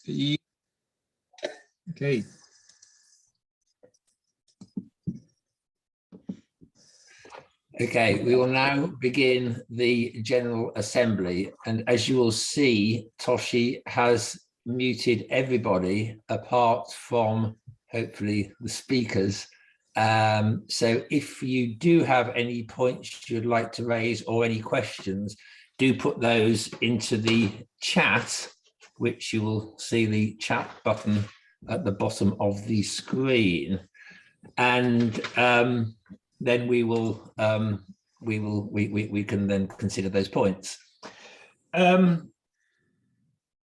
Okay. Okay, we will now begin the General Assembly. And as you will see, Toshi has muted everybody apart from hopefully the speakers. So if you do have any points you'd like to raise or any questions, do put those into the chat, which you will see the chat button at the bottom of the screen. And then we can then consider those points.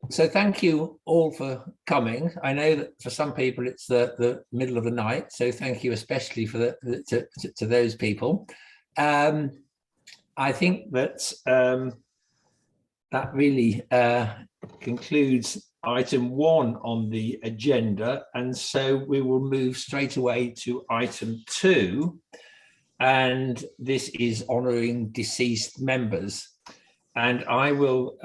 So thank you all for coming. I know that for some people it's the middle of the night, so thank you especially for to those people. I think that that really concludes item 1 on the agenda, and so we will move straight away to item 2, and this is honouring deceased members. And I will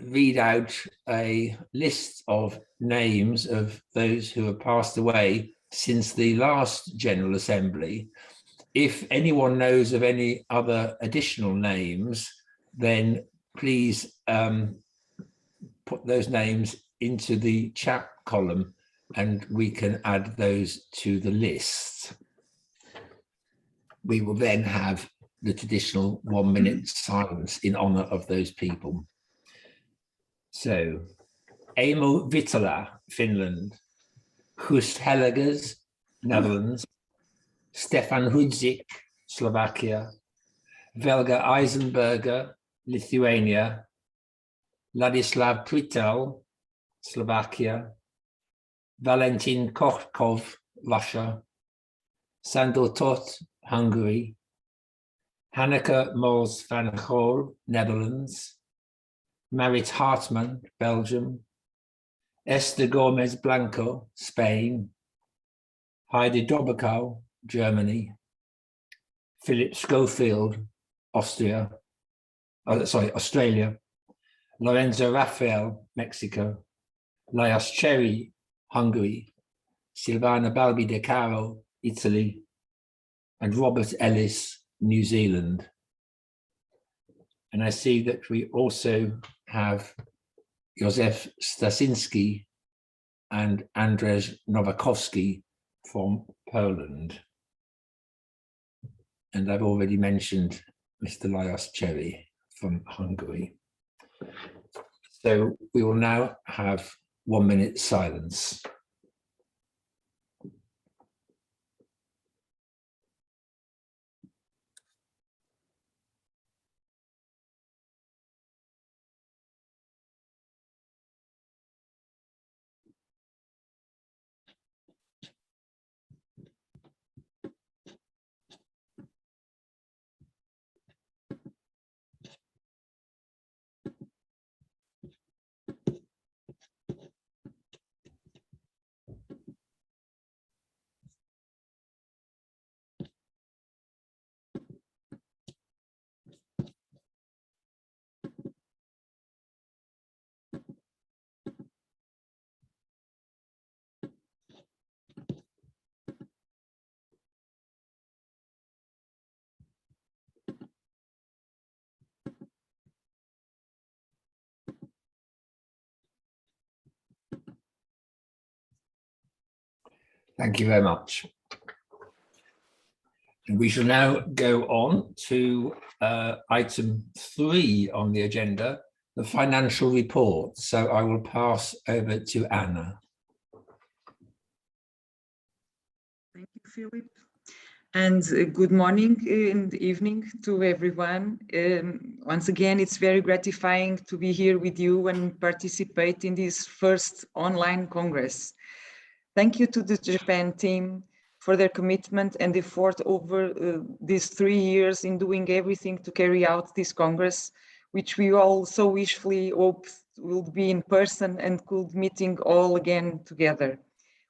read out a list of names of those who have passed away since the last General Assembly. If anyone knows of any other additional names, then please put those names into the chat column and we can add those to the list. We will then have the traditional 1-minute silence in honor of those people. So, Emo Vitala, Finland; Guus Hellegers, Netherlands; Stefan Hudzik, Slovakia; Velga Eisenberger, Lithuania; Ladislav Pritel, Slovakia; Valentin Kochkov, Russia; Sandor Tot, Hungary; Hanneke Mols van Gool, Netherlands; Marit Hartman, Belgium; Esther Gomez Blanco, Spain; Heidi Dobberkau, Germany; Philip Schofield, Australia; Lorenzo Raphael, Mexico; Laios Cherry, Hungary; Silvana Balbi de Caro, Italy; and Robert Ellis, New Zealand. And I see that we also have Józef Stasinski and Andrzej Nowakowski from Poland. And I've already mentioned Mr. Laios Cherry from Hungary. So we will now have 1-minute silence. Thank you very much. And we shall now go on to item 3 on the agenda, the financial report. So I will pass over to Anna. Thank you, Philip. And good morning and evening to everyone. Once again, it's very gratifying to be here with you and participate in this first online Congress. Thank you to the Japan team for their commitment and effort over these 3 years in doing everything to carry out this Congress, which we all so wishfully hoped will be in person and could meeting all again together.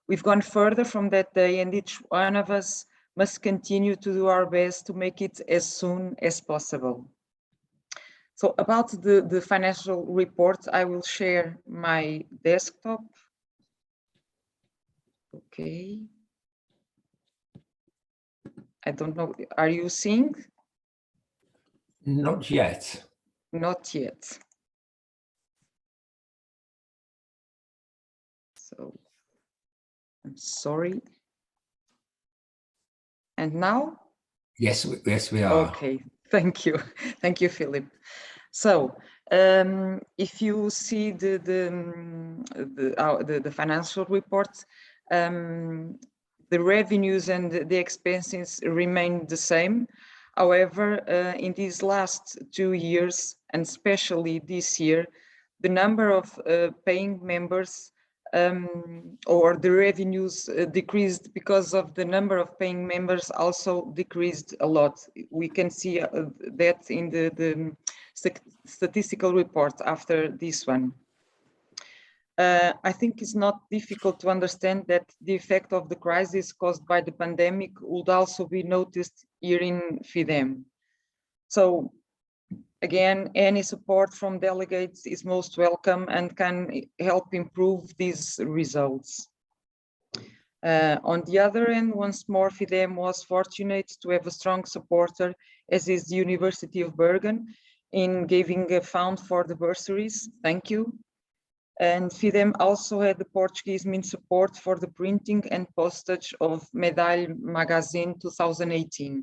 We've gone further from that day, and each one of us must continue to do our best to make it as soon as possible. So about the financial report, I will share my desktop. Okay. I don't know, are you seeing? Not yet. Not yet. So I'm sorry. And now? Yes, yes, we are. Okay, thank you. Thank you, Philip. So if you see the financial report, the revenues and the expenses remain the same. However, in these last 2 years, and especially this year, the number of paying members or the revenues decreased because of the number of paying members also decreased a lot. We can see that in the statistical report after this one. I think it's not difficult to understand that the effect of the crisis caused by the pandemic would also be noticed here in FIDEM. So again, any support from delegates is most welcome and can help improve these results. On the other end, once more, FIDEM was fortunate to have a strong supporter, as is the University of Bergen, in giving a fund for the bursaries. Thank you. And FIDEM also had the Portuguese main support for the printing and postage of Medalha Magazine 2018.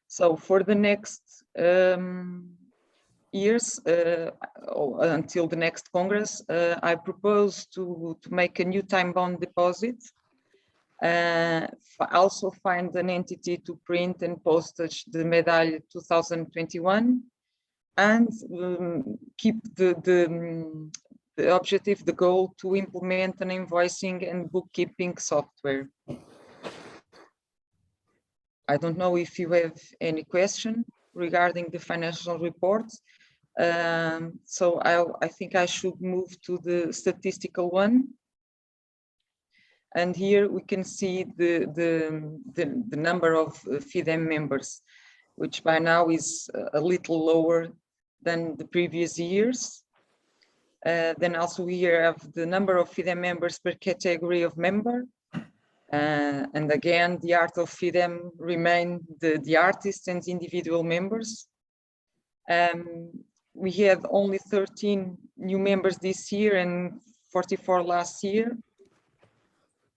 So for the next years, until the next Congress, I propose to make a new time-bound deposit. Also find an entity to print and postage the Medalha 2021, and keep the objective, the goal to implement an invoicing and bookkeeping software. I don't know if you have any question regarding the financial report. So I think I should move to the statistical one. And here we can see the number of FIDEM members, which by now is a little lower than the previous years. Then also we here have the number of FIDEM members per category of member. And again, the art of FIDEM remain the artists and individual members. We had only 13 new members this year and 44 last year.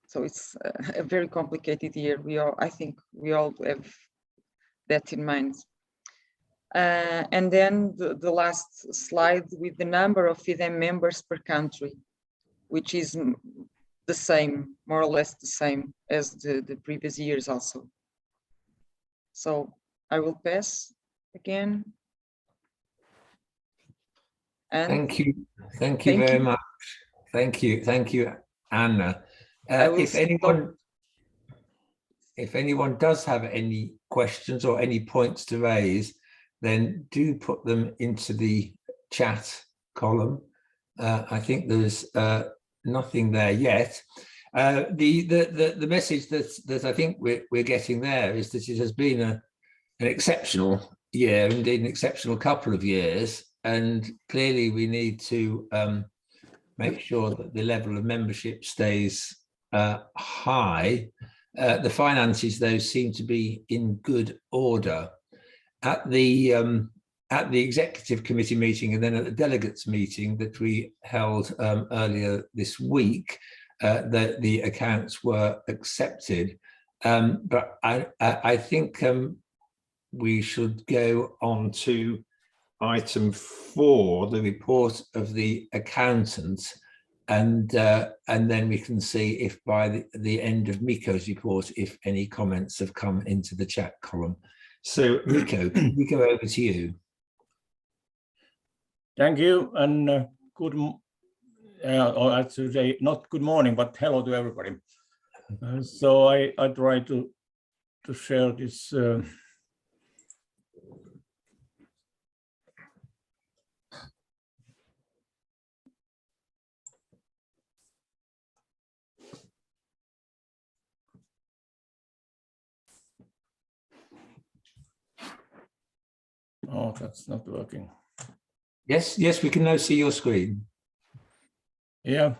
So it's a very complicated year. I think we all have that in mind. And then the last slide with the number of FIDEM members per country, which is the same, more or less the same as the previous years also. So I will pass again. And thank you very much. Thank you, Anna. If anyone does have any questions or any points to raise, then do put them into the chat column. I think there's nothing there yet. The message that I think we're getting there is that it has been an exceptional year, indeed an exceptional couple of years, and clearly we need to make sure that the level of membership stays high. The finances, though, seem to be in good order. At the executive committee meeting and then at the delegates meeting that we held earlier this week, the accounts were accepted. But I think we should go on to item 4, the report of the accountant, and then we can see if by the end of Miko's report, if any comments have come into the chat column. So Miko, can we go over to you? Thank you, and or I should say not good morning, but hello to everybody. So I try to share this. Oh, that's not working. Yes, yes, we can now see your screen. Yeah.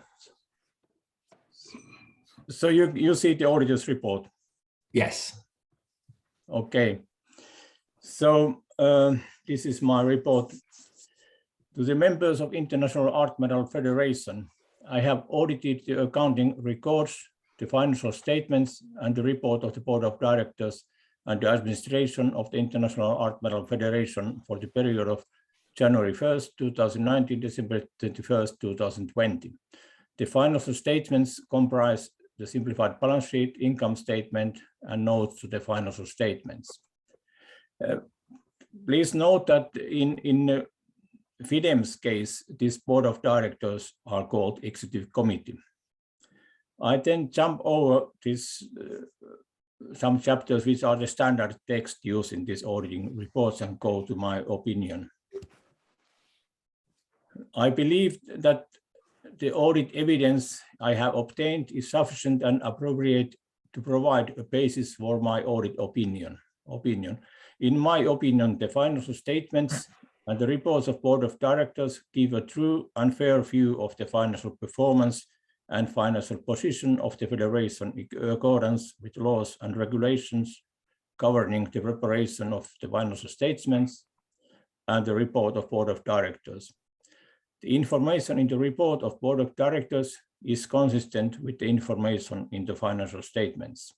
So you see the auditor's report. Yes. Okay. So this is my report to the members of International Art Medal Federation. I have audited the accounting records, the financial statements, and the report of the Board of Directors and the administration of the International Art Medal Federation for the period of January 1st, 2019, December 21st, 2020. The financial statements comprise the simplified balance sheet, income statement, and notes to the financial statements. Please note that in FIDEM's case, this board of directors are called executive committee. I then jump over this some chapters which are the standard text used in these auditing reports and go to my opinion. I believe that the audit evidence I have obtained is sufficient and appropriate to provide a basis for my audit opinion. In my opinion, the financial statements and the reports of Board of Directors give a true and fair view of the financial performance and financial position of the Federation in accordance with laws and regulations governing the preparation of the financial statements and the report of Board of Directors. The information in the report of Board of Directors is consistent with the information in the financial statements.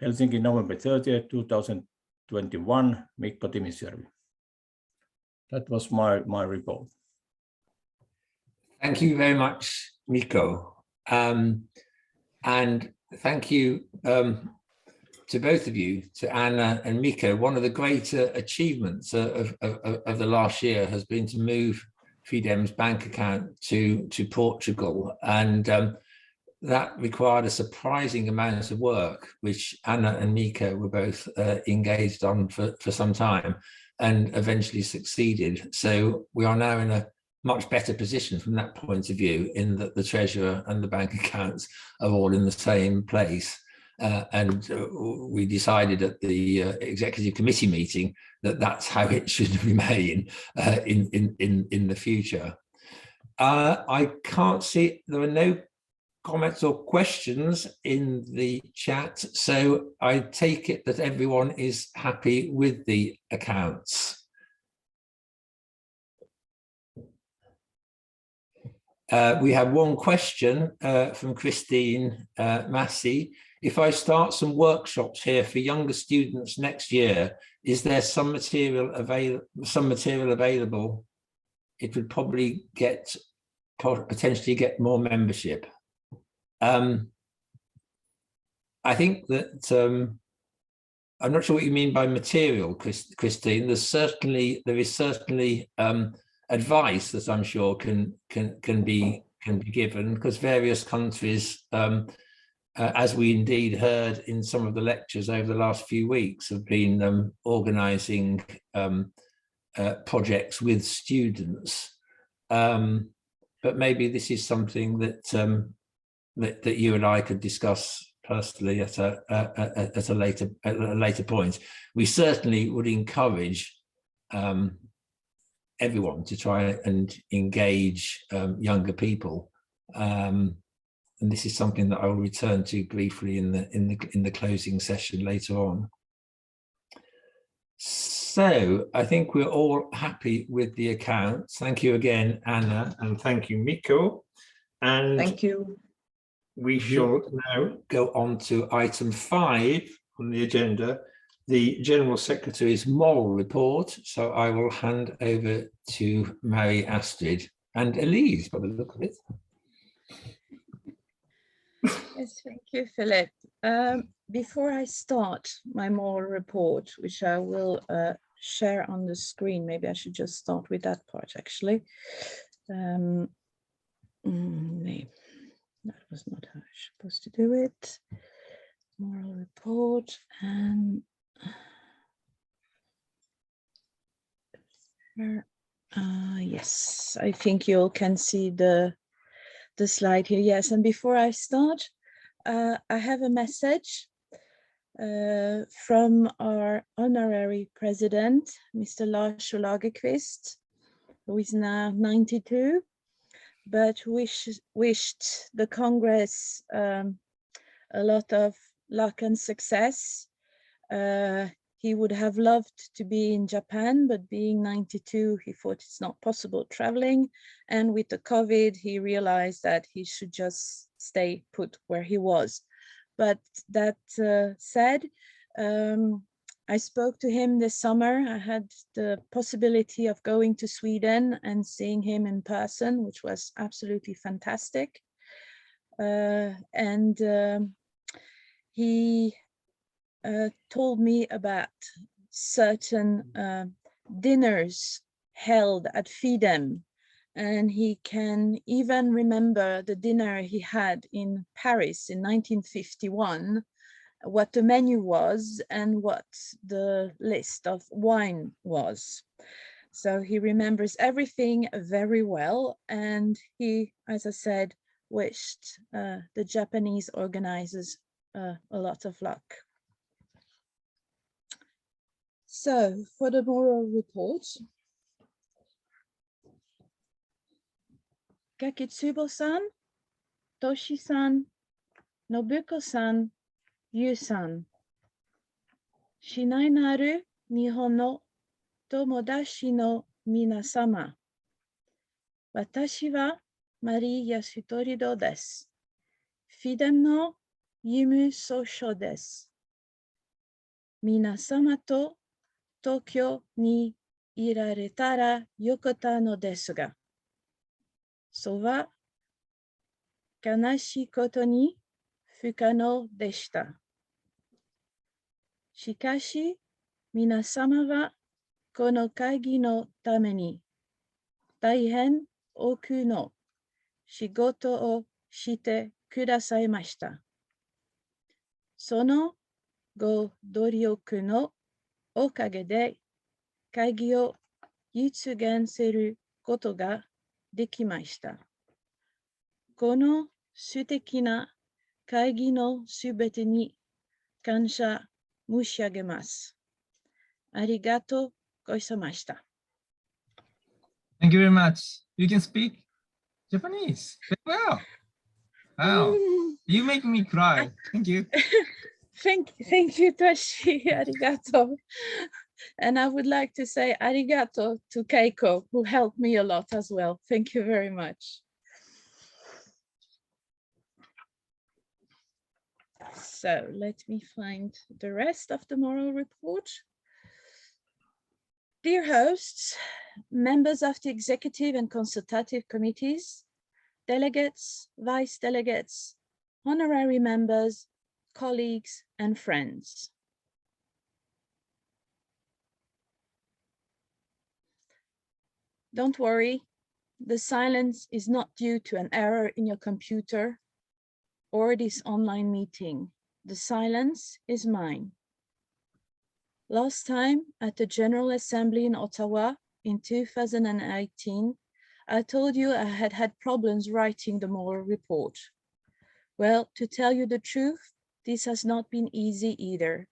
Helsinki, November 30th, 2021, Mikko Timisjärvi. That was my report. Thank you very much, Mikko. And thank you to both of you, to Anna and Mikko. One of the greater achievements of the last year has been to move FIDEM's bank account to Portugal, and that required a surprising amount of work, which Anna and Mikko were both engaged on for some time and eventually succeeded. So we are now in a much better position from that point of view, in that the treasurer and the bank accounts are all in the same place. And we decided at the executive committee meeting that that's how it should remain in the future. I can't see, there are no comments or questions in the chat, so I take it that everyone is happy with the accounts. We have one question from Christine Massey. If I start some workshops here for younger students next year, is there some material available? It would probably potentially get more membership. I think that I'm not sure what you mean by material, Christine. There is certainly advice that I'm sure can be given, because various countries, as we indeed heard in some of the lectures over the last few weeks, have been organising projects with students. But maybe this is something that that you and I could discuss personally at a later point. We certainly would encourage everyone to try and engage younger people, and this is something that I will return to briefly in the closing session later on. So I think we're all happy with the accounts. Thank you again, Anna, and thank you, Mikko. And thank you. We shall now go on to item 5 on the agenda, the General Secretary's moral report. So I will hand over to Mary Astrid and Elise by the look of it. Yes, thank you, Philip. Before I start my moral report, which I will share on the screen, maybe I should just start with that part actually. No, that was not how I was supposed to do it. Moral report, and yes, I think you all can see the slide here. Yes, and before I start, I have a message. from our honorary president, Mr. Lars Lagerqvist, who is now 92, but wished the Congress a lot of luck and success. He would have loved to be in Japan, but being 92, he thought it's not possible traveling. And with the COVID, he realized that he should just stay put where he was. But that said, I spoke to him this summer. I had the possibility of going to Sweden and seeing him in person, which was absolutely fantastic. He told me about certain dinners held at FIDEM, and he can even remember the dinner he had in Paris in 1951, what the menu was and what the list of wine was. So he remembers everything very well, and he, as I said, wished the Japanese organizers a lot of luck. So for the moral report, Kakitsubo-san, Toshi-san, Nobuko-san, Yu-san, Shinai naru Nihon no tomodachi no minasama. Watashi wa Mari Yasutorido desu. FIDEM no Yumu Sosho desu. Minasama to Tokyo ni iraretara yokota no desu ga. So wa kanashi koto ni fukano deshita. Shikashi minasama wa kono kaigi no tame ni taihen oku no shigoto o shite kudasaimashita. Sono go doryoku no okage de kaigi o yutsugen seru koto ga dekimashita. Kono suteki na kaigi no subete ni kansha mushiagemasu. Arigato gozaimashita. Thank you very much. You can speak Japanese very well. Wow, you make me cry. Thank you. Thank you, Toshi. Arigato. And I would like to say arigato to Keiko, who helped me a lot as well. Thank you very much. So let me find the rest of the moral report. Dear hosts, members of the executive and consultative committees, delegates, vice delegates, honorary members, colleagues, and friends. Don't worry, the silence is not due to an error in your computer or this online meeting. The silence is mine. Last time at the General Assembly in Ottawa in 2018, I told you I had had problems writing the moral report. Well, to tell you the truth, this has not been easy either,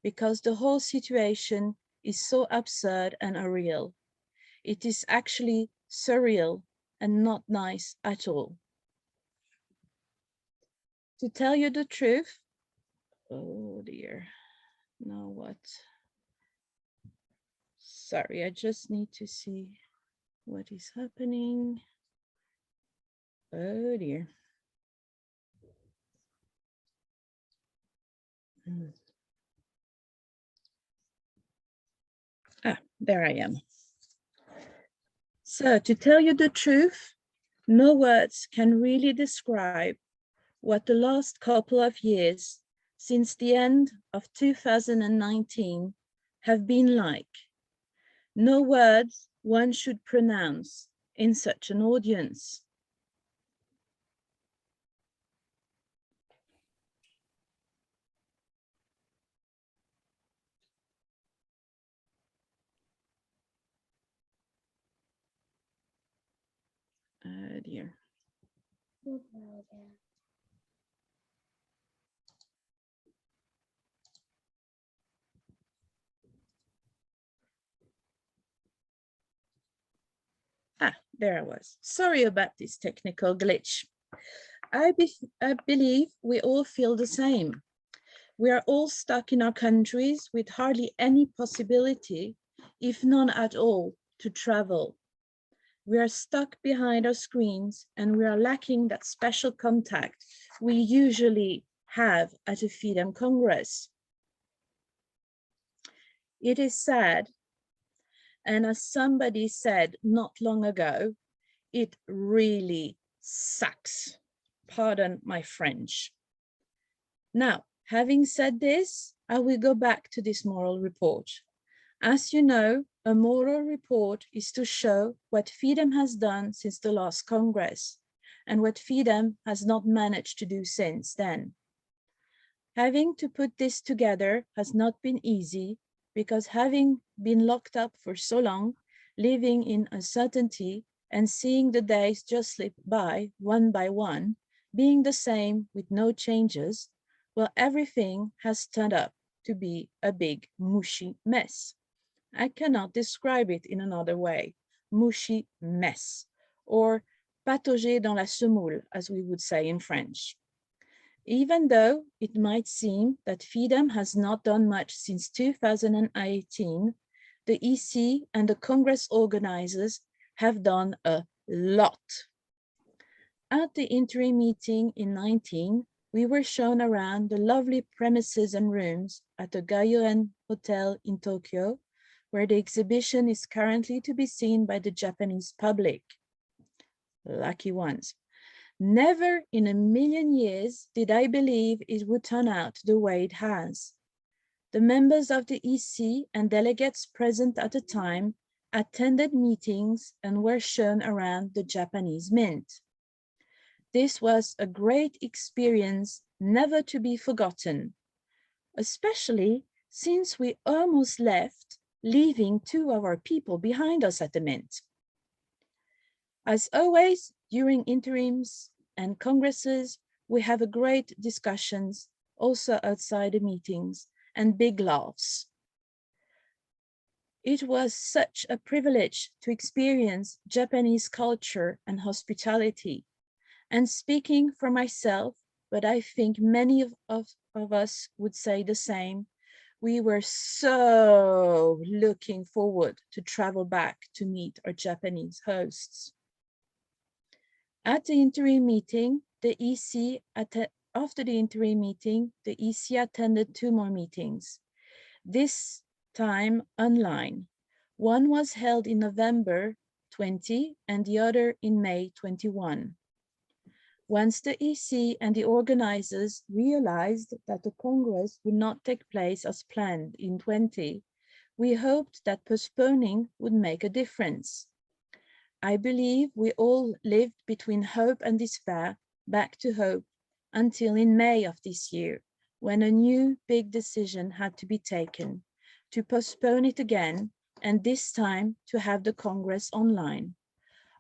because the whole situation is so absurd and unreal. It is actually surreal and not nice at all. To tell you the truth, oh dear, now what? Sorry, I just need to see what is happening. Oh dear. There I am. So to tell you the truth, no words can really describe what the last couple of years since the end of 2019 have been like. No words one should pronounce in such an audience. Oh dear. there I was. Sorry about this technical glitch. I believe we all feel the same. We are all stuck in our countries with hardly any possibility, if none at all, to travel. We are stuck behind our screens and we are lacking that special contact we usually have at a FIDEM Congress. It is sad, and as somebody said not long ago, it really sucks. Pardon my French. Now, having said this, I will go back to this moral report. As you know, a moral report is to show what FIDEM has done since the last Congress and what FIDEM has not managed to do since then. Having to put this together has not been easy because having been locked up for so long, living in uncertainty and seeing the days just slip by one, being the same with no changes, well, everything has turned up to be a big mushy mess. I cannot describe it in another way. Mushy mess, or patauger dans la semoule, as we would say in French. Even though it might seem that FIDEM has not done much since 2018, the EC and the Congress organizers have done a lot. At the interim meeting in 19, we were shown around the lovely premises and rooms at the Gayoen Hotel in Tokyo, where the exhibition is currently to be seen by the Japanese public. Lucky ones. Never in a million years did I believe it would turn out the way it has. The members of the EC and delegates present at the time attended meetings and were shown around the Japanese Mint. This was a great experience, never to be forgotten, especially since we almost left, leaving 2 of our people behind us at the Mint. As always, during interims and congresses, we have a great discussions, also outside the meetings, and big laughs. It was such a privilege to experience Japanese culture and hospitality. And speaking for myself, but I think many of us would say the same, we were so looking forward to travel back to meet our Japanese hosts. At the interim meeting, after the interim meeting, the EC attended 2 more meetings, this time online. One was held in November 20 and the other in May 21. Once the EC and the organizers realized that the Congress would not take place as planned in 20, we hoped that postponing would make a difference. I believe we all lived between hope and despair, back to hope, until in May of this year, when a new big decision had to be taken to postpone it again, and this time to have the Congress online.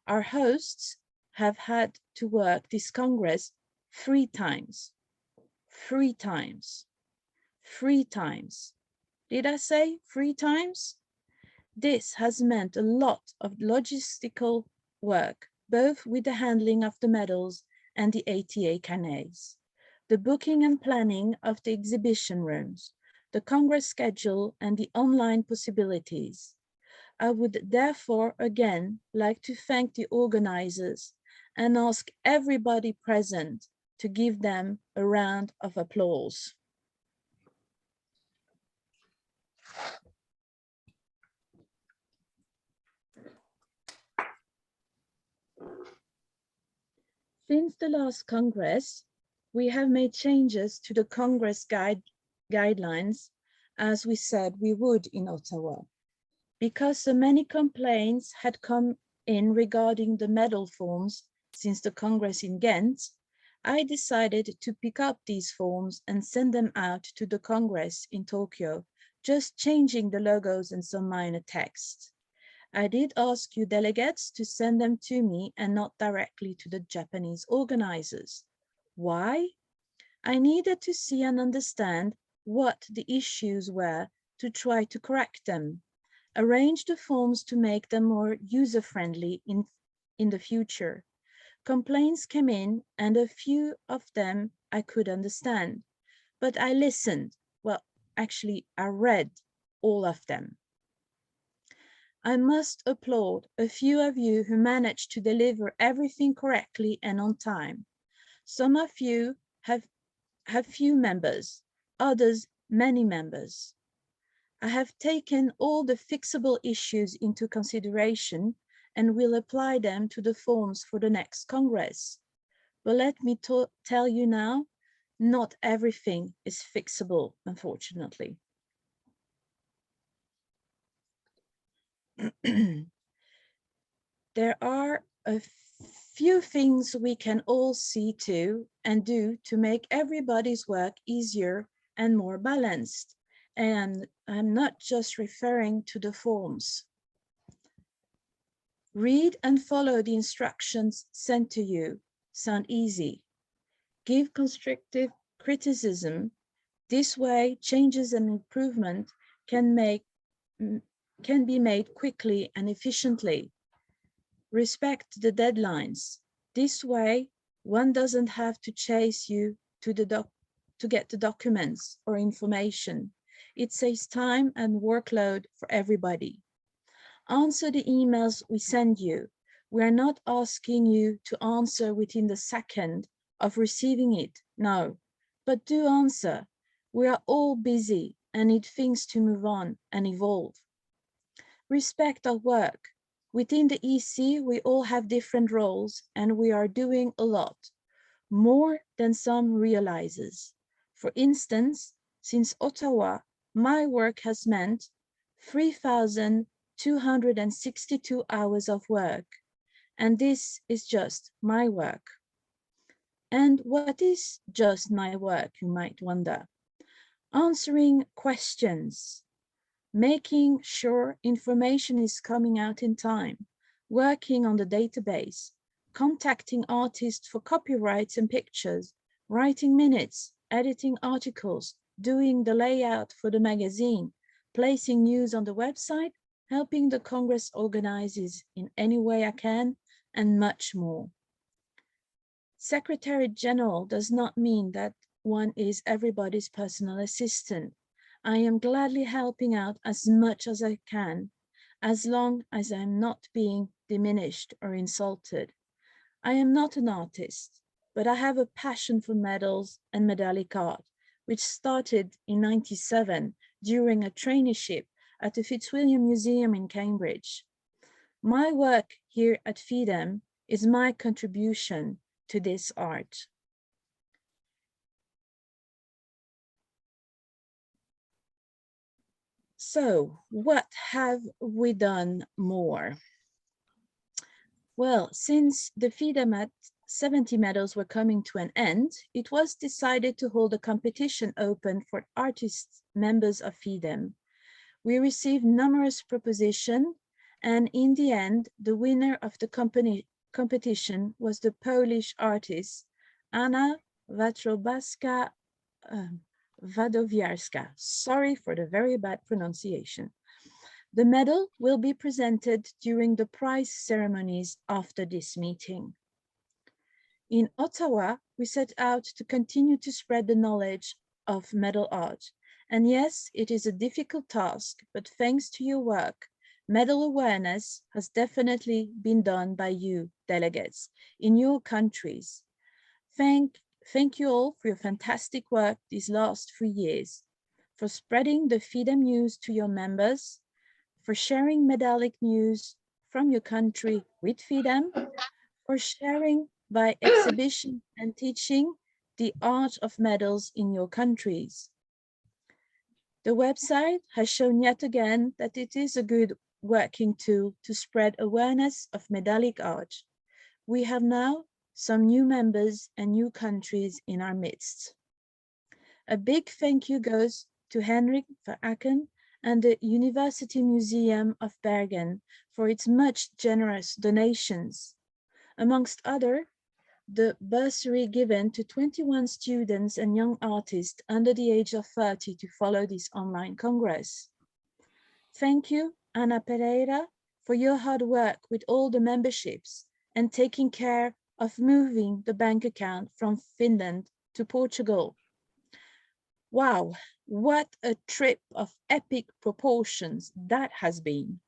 Our hosts have had to work this Congress 3 times. 3 times. 3 times. Did I say 3 times? This has meant a lot of logistical work, both with the handling of the medals and the ATA canets, the booking and planning of the exhibition rooms, the Congress schedule, and the online possibilities. I would therefore again like to thank the organizers and ask everybody present to give them a round of applause. Since the last Congress, we have made changes to the Congress guidelines, as we said we would in Ottawa. Because so many complaints had come in regarding the medal forms since the Congress in Ghent, I decided to pick up these forms and send them out to the Congress in Tokyo, just changing the logos and some minor text. I did ask you delegates to send them to me and not directly to the Japanese organizers. Why? I needed to see and understand what the issues were to try to correct them, arrange the forms to make them more user-friendly in the future. Complaints came in, and a few of them I could understand, but I listened. Well, actually, I read all of them. I must applaud a few of you who managed to deliver everything correctly and on time. Some of you have few members, others many members. I have taken all the fixable issues into consideration and will apply them to the forms for the next Congress. But let me tell you now, not everything is fixable, unfortunately. There are a few things we can all see to and do to make everybody's work easier and more balanced. And I'm not just referring to the forms. Read and follow the instructions sent to you. Sound easy. Give constructive criticism. This way, changes and improvement can be made quickly and efficiently. Respect the deadlines. This way, one doesn't have to chase you to get the documents or information. It saves time and workload for everybody. Answer the emails we send you. We are not asking you to answer within the second of receiving it, no, but do answer. We are all busy and need things to move on and evolve. Respect our work. Within the EC, we all have different roles and we are doing a lot, more than some realizes. For instance, since Ottawa, my work has meant 3,262 hours of work, and this is just my work. And what is just my work, you might wonder? Answering questions, making sure information is coming out in time, working on the database, contacting artists for copyrights and pictures, writing minutes, editing articles, doing the layout for the magazine, placing news on the website, helping the Congress organizers in any way I can, and much more. Secretary General does not mean that one is everybody's personal assistant. I am gladly helping out as much as I can, as long as I'm not being diminished or insulted. I am not an artist, but I have a passion for medals and medallic art, which started in '97 during a traineeship at the Fitzwilliam Museum in Cambridge. My work here at FIDEM is my contribution to this art. So, what have we done more? Well, since the FIDEM at 70 medals were coming to an end, it was decided to hold a competition open for artists, members of FIDEM. We received numerous propositions, and in the end, the winner of the competition was the Polish artist Anna Wadowiarska. Sorry for the very bad pronunciation. The medal will be presented during the prize ceremonies after this meeting. In Ottawa, we set out to continue to spread the knowledge of medal art. And yes, it is a difficult task, but thanks to your work, medal awareness has definitely been done by you, delegates, in your countries. Thank you all for your fantastic work these last 3 years, for spreading the FIDEM news to your members, for sharing medallic news from your country with FIDEM, for sharing by exhibition and teaching the art of medals in your countries. The website has shown yet again that it is a good working tool to spread awareness of medallic art. We have now some new members and new countries in our midst. A big thank you goes to Henrik Veraken and the University Museum of Bergen for its much generous donations. Amongst other, the bursary given to 21 students and young artists under the age of 30 to follow this online Congress. Thank you, Ana Pereira, for your hard work with all the memberships and taking care of moving the bank account from Finland to Portugal. Wow, what a trip of epic proportions that has been.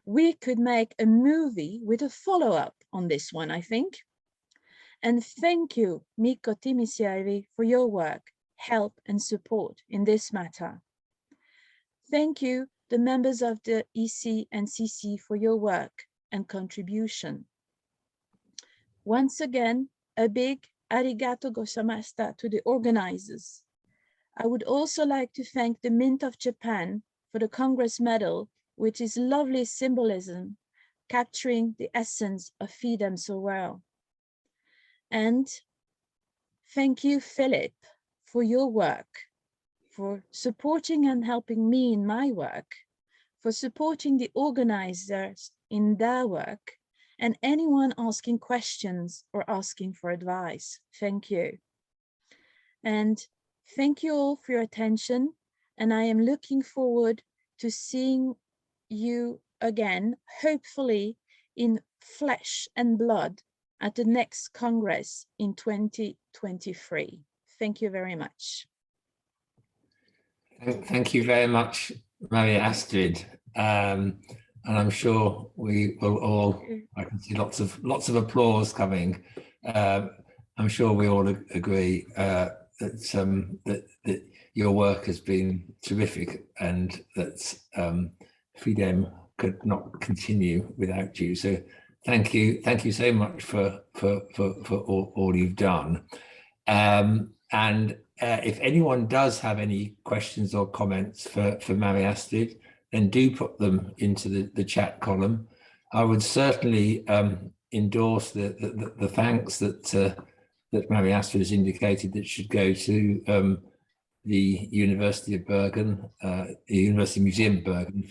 We could make a movie with a follow-up on this one, I think. And thank you, Mikko Timisjärvi, for your work, help and support in this matter. Thank you, the members of the EC and CC, for your work and contribution. Once again, a big arigato gozaimashita to the organizers. I would also like to thank the Mint of Japan for the Congress Medal, which is lovely symbolism, capturing the essence of FIDEM so well. And thank you, Philip, for your work, for supporting and helping me in my work, for supporting the organizers in their work, and anyone asking questions or asking for advice. Thank you. And thank you all for your attention. And I am looking forward to seeing you again, hopefully in flesh and blood, at the next Congress in 2023. Thank you very much. Thank you very much, Maria Astrid. And I'm sure we will all, I can see lots of applause coming. I'm sure we all agree that your work has been terrific and that FIDEM could not continue without you. So thank you so much for all you've done. And if anyone does have any questions or comments for Maria Astrid, then do put them into the chat column. I would certainly endorse the thanks that Maria Astrid has indicated that should go to the University of Bergen, the University Museum Bergen,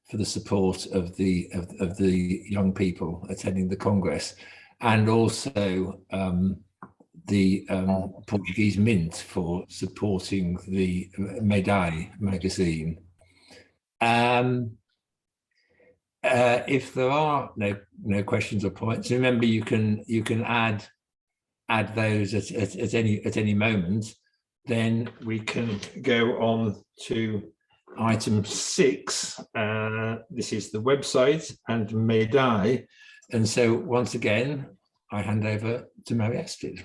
for the support of the young people attending the Congress, and also the Portuguese Mint for supporting the Medai magazine. If there are no questions or points, remember you can add those at any moment. Then we can go on to item 6. This is the website and Medai, and so once again I hand over to Maria Astrid.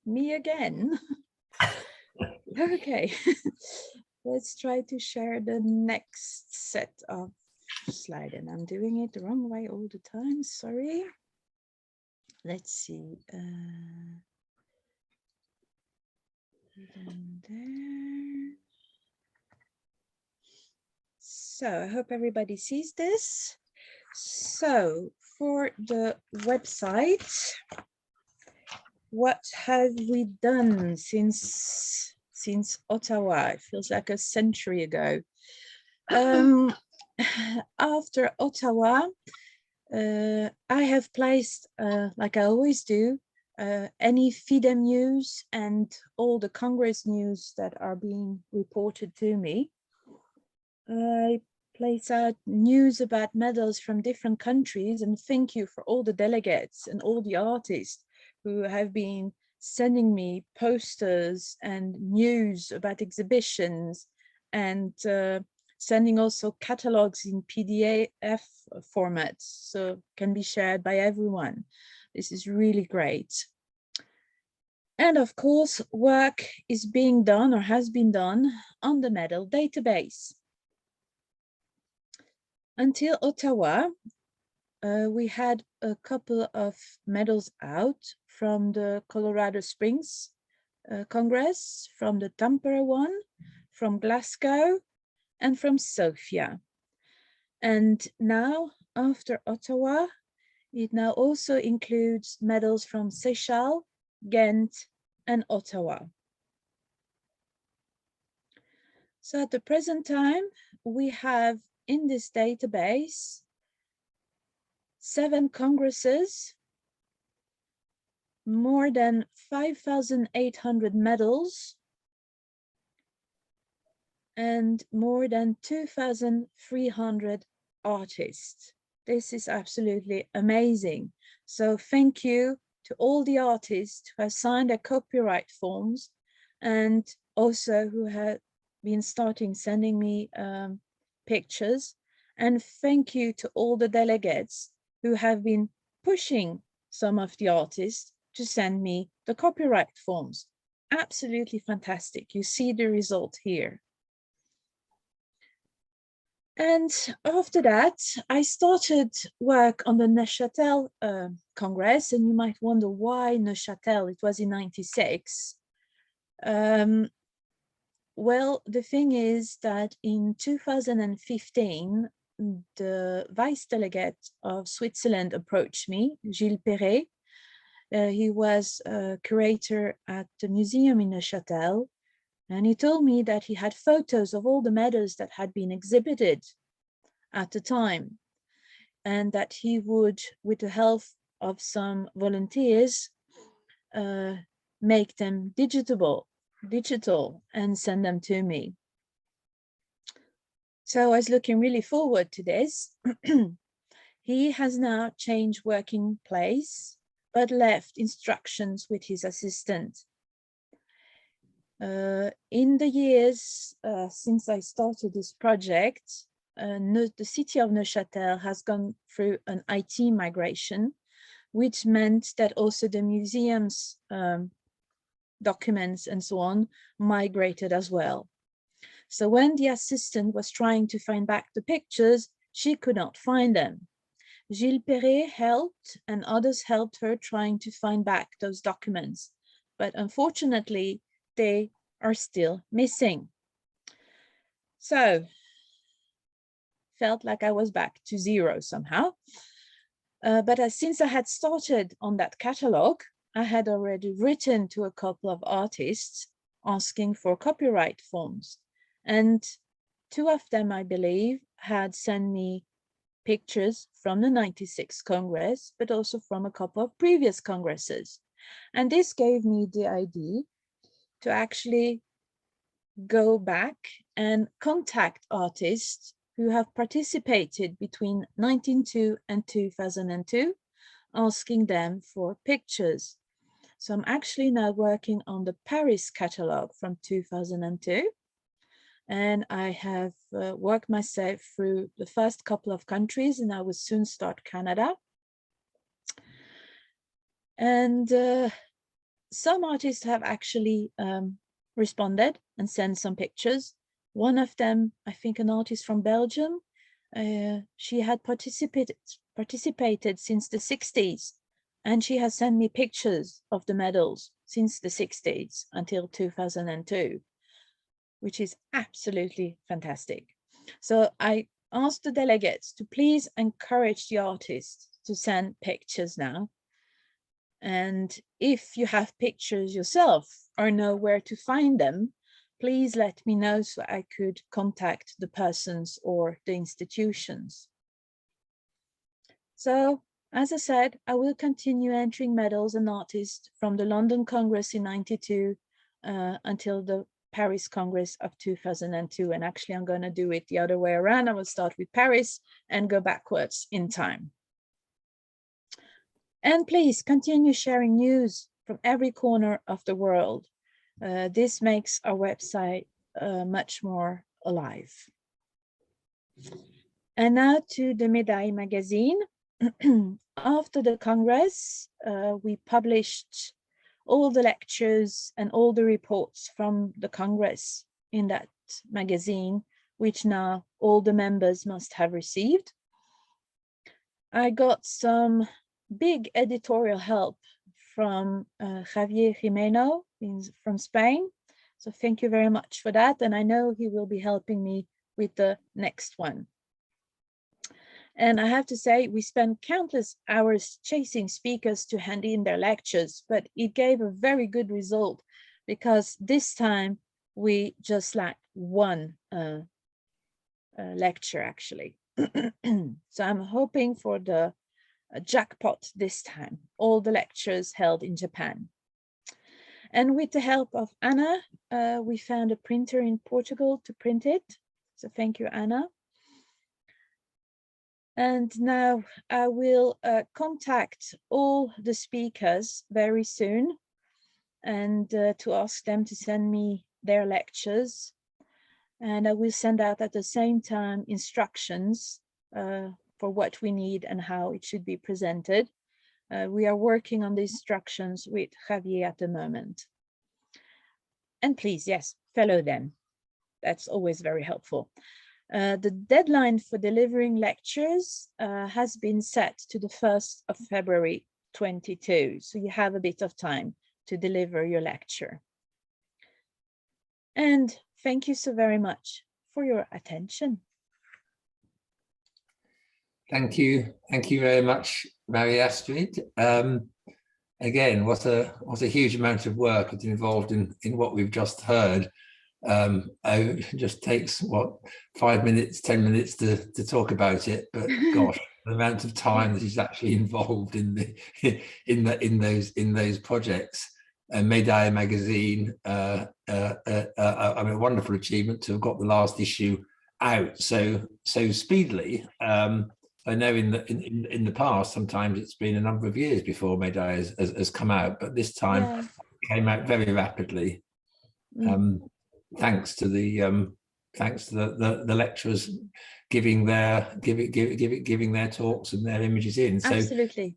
Me again. Okay, let's try to share the next set of slides, and I'm doing it the wrong way all the time, sorry. Let's see. There. So I hope everybody sees this. So for the website, what have we done since Ottawa? It feels like a century ago. After Ottawa, I have placed, like I always do, any FIDEM news and all the Congress news that are being reported to me. I place out news about medals from different countries, and thank you for all the delegates and all the artists who have been sending me posters and news about exhibitions, and sending also catalogs in PDF formats, so can be shared by everyone. This is really great. And of course, work is being done or has been done on the medal database. Until Ottawa, we had a couple of medals out from the Colorado Springs Congress, from the Tampere one, from Glasgow, and from Sofia. And now, after Ottawa, it now also includes medals from Seychelles, Ghent, and Ottawa. So at the present time, we have in this database 7 congresses, more than 5,800 medals, and more than 2,300 artists. This is absolutely amazing. So thank you to all the artists who have signed their copyright forms and also who have been starting sending me pictures. And thank you to all the delegates who have been pushing some of the artists to send me the copyright forms. Absolutely fantastic. You see the result here. And after that, I started work on the Neuchâtel Congress, and you might wonder why Neuchâtel, it was in 96. Well, the thing is that in 2015, the vice delegate of Switzerland approached me, Gilles Perret. He was a curator at the museum in Neuchâtel, and he told me that he had photos of all the medals that had been exhibited at the time, and that he would, with the help of some volunteers, make them digital and send them to me. So I was looking really forward to this. He has now changed working place, but left instructions with his assistant. In the years since I started this project, the city of Neuchâtel has gone through an IT migration, which meant that also the museum's documents and so on migrated as well. So when the assistant was trying to find back the pictures, she could not find them. Gilles Perret helped, and others helped her trying to find back those documents, but unfortunately they are still missing. So felt like I was back to zero somehow. But since I had started on that catalog, I had already written to a couple of artists asking for copyright forms. And two of them, I believe, had sent me pictures from the 96 Congress, but also from a couple of previous Congresses. And this gave me the idea to actually go back and contact artists who have participated between 1902 and 2002, asking them for pictures. So I'm actually now working on the Paris catalog from 2002. And I have worked myself through the first couple of countries, and I will soon start Canada. And some artists have actually responded and sent some pictures. One of them, I think an artist from Belgium, she had participated since the 60s, and she has sent me pictures of the medals since the 60s until 2002, which is absolutely fantastic. So I asked the delegates to please encourage the artists to send pictures now. And if you have pictures yourself or know where to find them, please let me know so I could contact the persons or the institutions. So, as I said, I will continue entering medals and artists from the London Congress in 92 until the Paris Congress of 2002. And actually, I'm going to do it the other way around. I will start with Paris and go backwards in time. And please continue sharing news from every corner of the world. This makes our website much more alive. And now to the Médaille magazine. After the Congress, we published all the lectures and all the reports from the Congress in that magazine, which now all the members must have received. I got some big editorial help from Javier Jimeno from Spain. So thank you very much for that. And I know he will be helping me with the next one. And I have to say, we spent countless hours chasing speakers to hand in their lectures, but it gave a very good result because this time we just lacked one lecture actually. So I'm hoping for the jackpot this time, all the lectures held in Japan. And with the help of Anna, we found a printer in Portugal to print it. So thank you, Anna. And now I will contact all the speakers very soon and to ask them to send me their lectures. And I will send out at the same time instructions for what we need and how it should be presented. We are working on the instructions with Javier at the moment. And please, yes, follow them. That's always very helpful. The deadline for delivering lectures has been set to the 1st of February 22. So you have a bit of time to deliver your lecture. And thank you so very much for your attention. Thank you very much, Marie-Astrid. Again, what a huge amount of work is involved in what we've just heard. It just takes what 5 minutes, 10 minutes to talk about it, but gosh, the amount of time that is actually involved in those projects. Médaille magazine, I mean, a wonderful achievement to have got the last issue out so speedily. I know in the past sometimes it's been a number of years before Médaille has come out, but this time it came out very rapidly. Thanks to the lecturers giving their talks and their images in. So absolutely,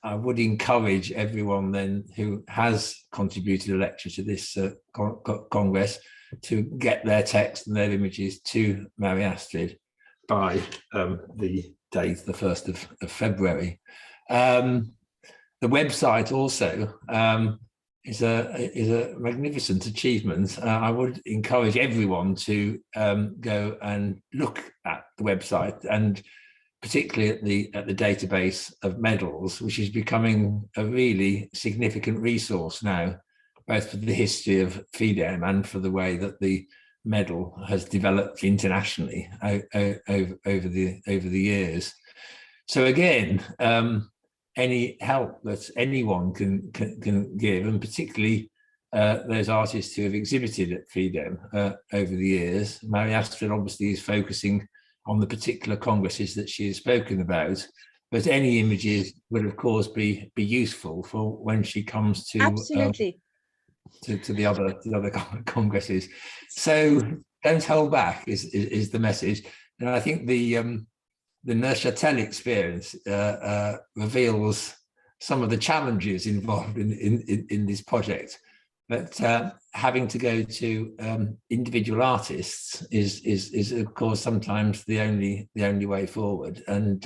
I would encourage everyone then who has contributed a lecture to this Congress to get their text and their images to Marie-Astrid by the date, the 1st of February. The website also is a magnificent achievement. I would encourage everyone to go and look at the website, and particularly at the database of medals, which is becoming a really significant resource now, both for the history of FIDEM and for the way that the medal has developed internationally over the years. So again, any help that anyone can give, and particularly those artists who have exhibited at FIDEM over the years. Marie-Astrid obviously is focusing on the particular congresses that she has spoken about, but any images would of course be useful for when she comes to absolutely to the other congresses. So don't hold back is the message. And I think the Neuchâtel experience reveals some of the challenges involved in this project. But having to go to individual artists is of course sometimes the only way forward. And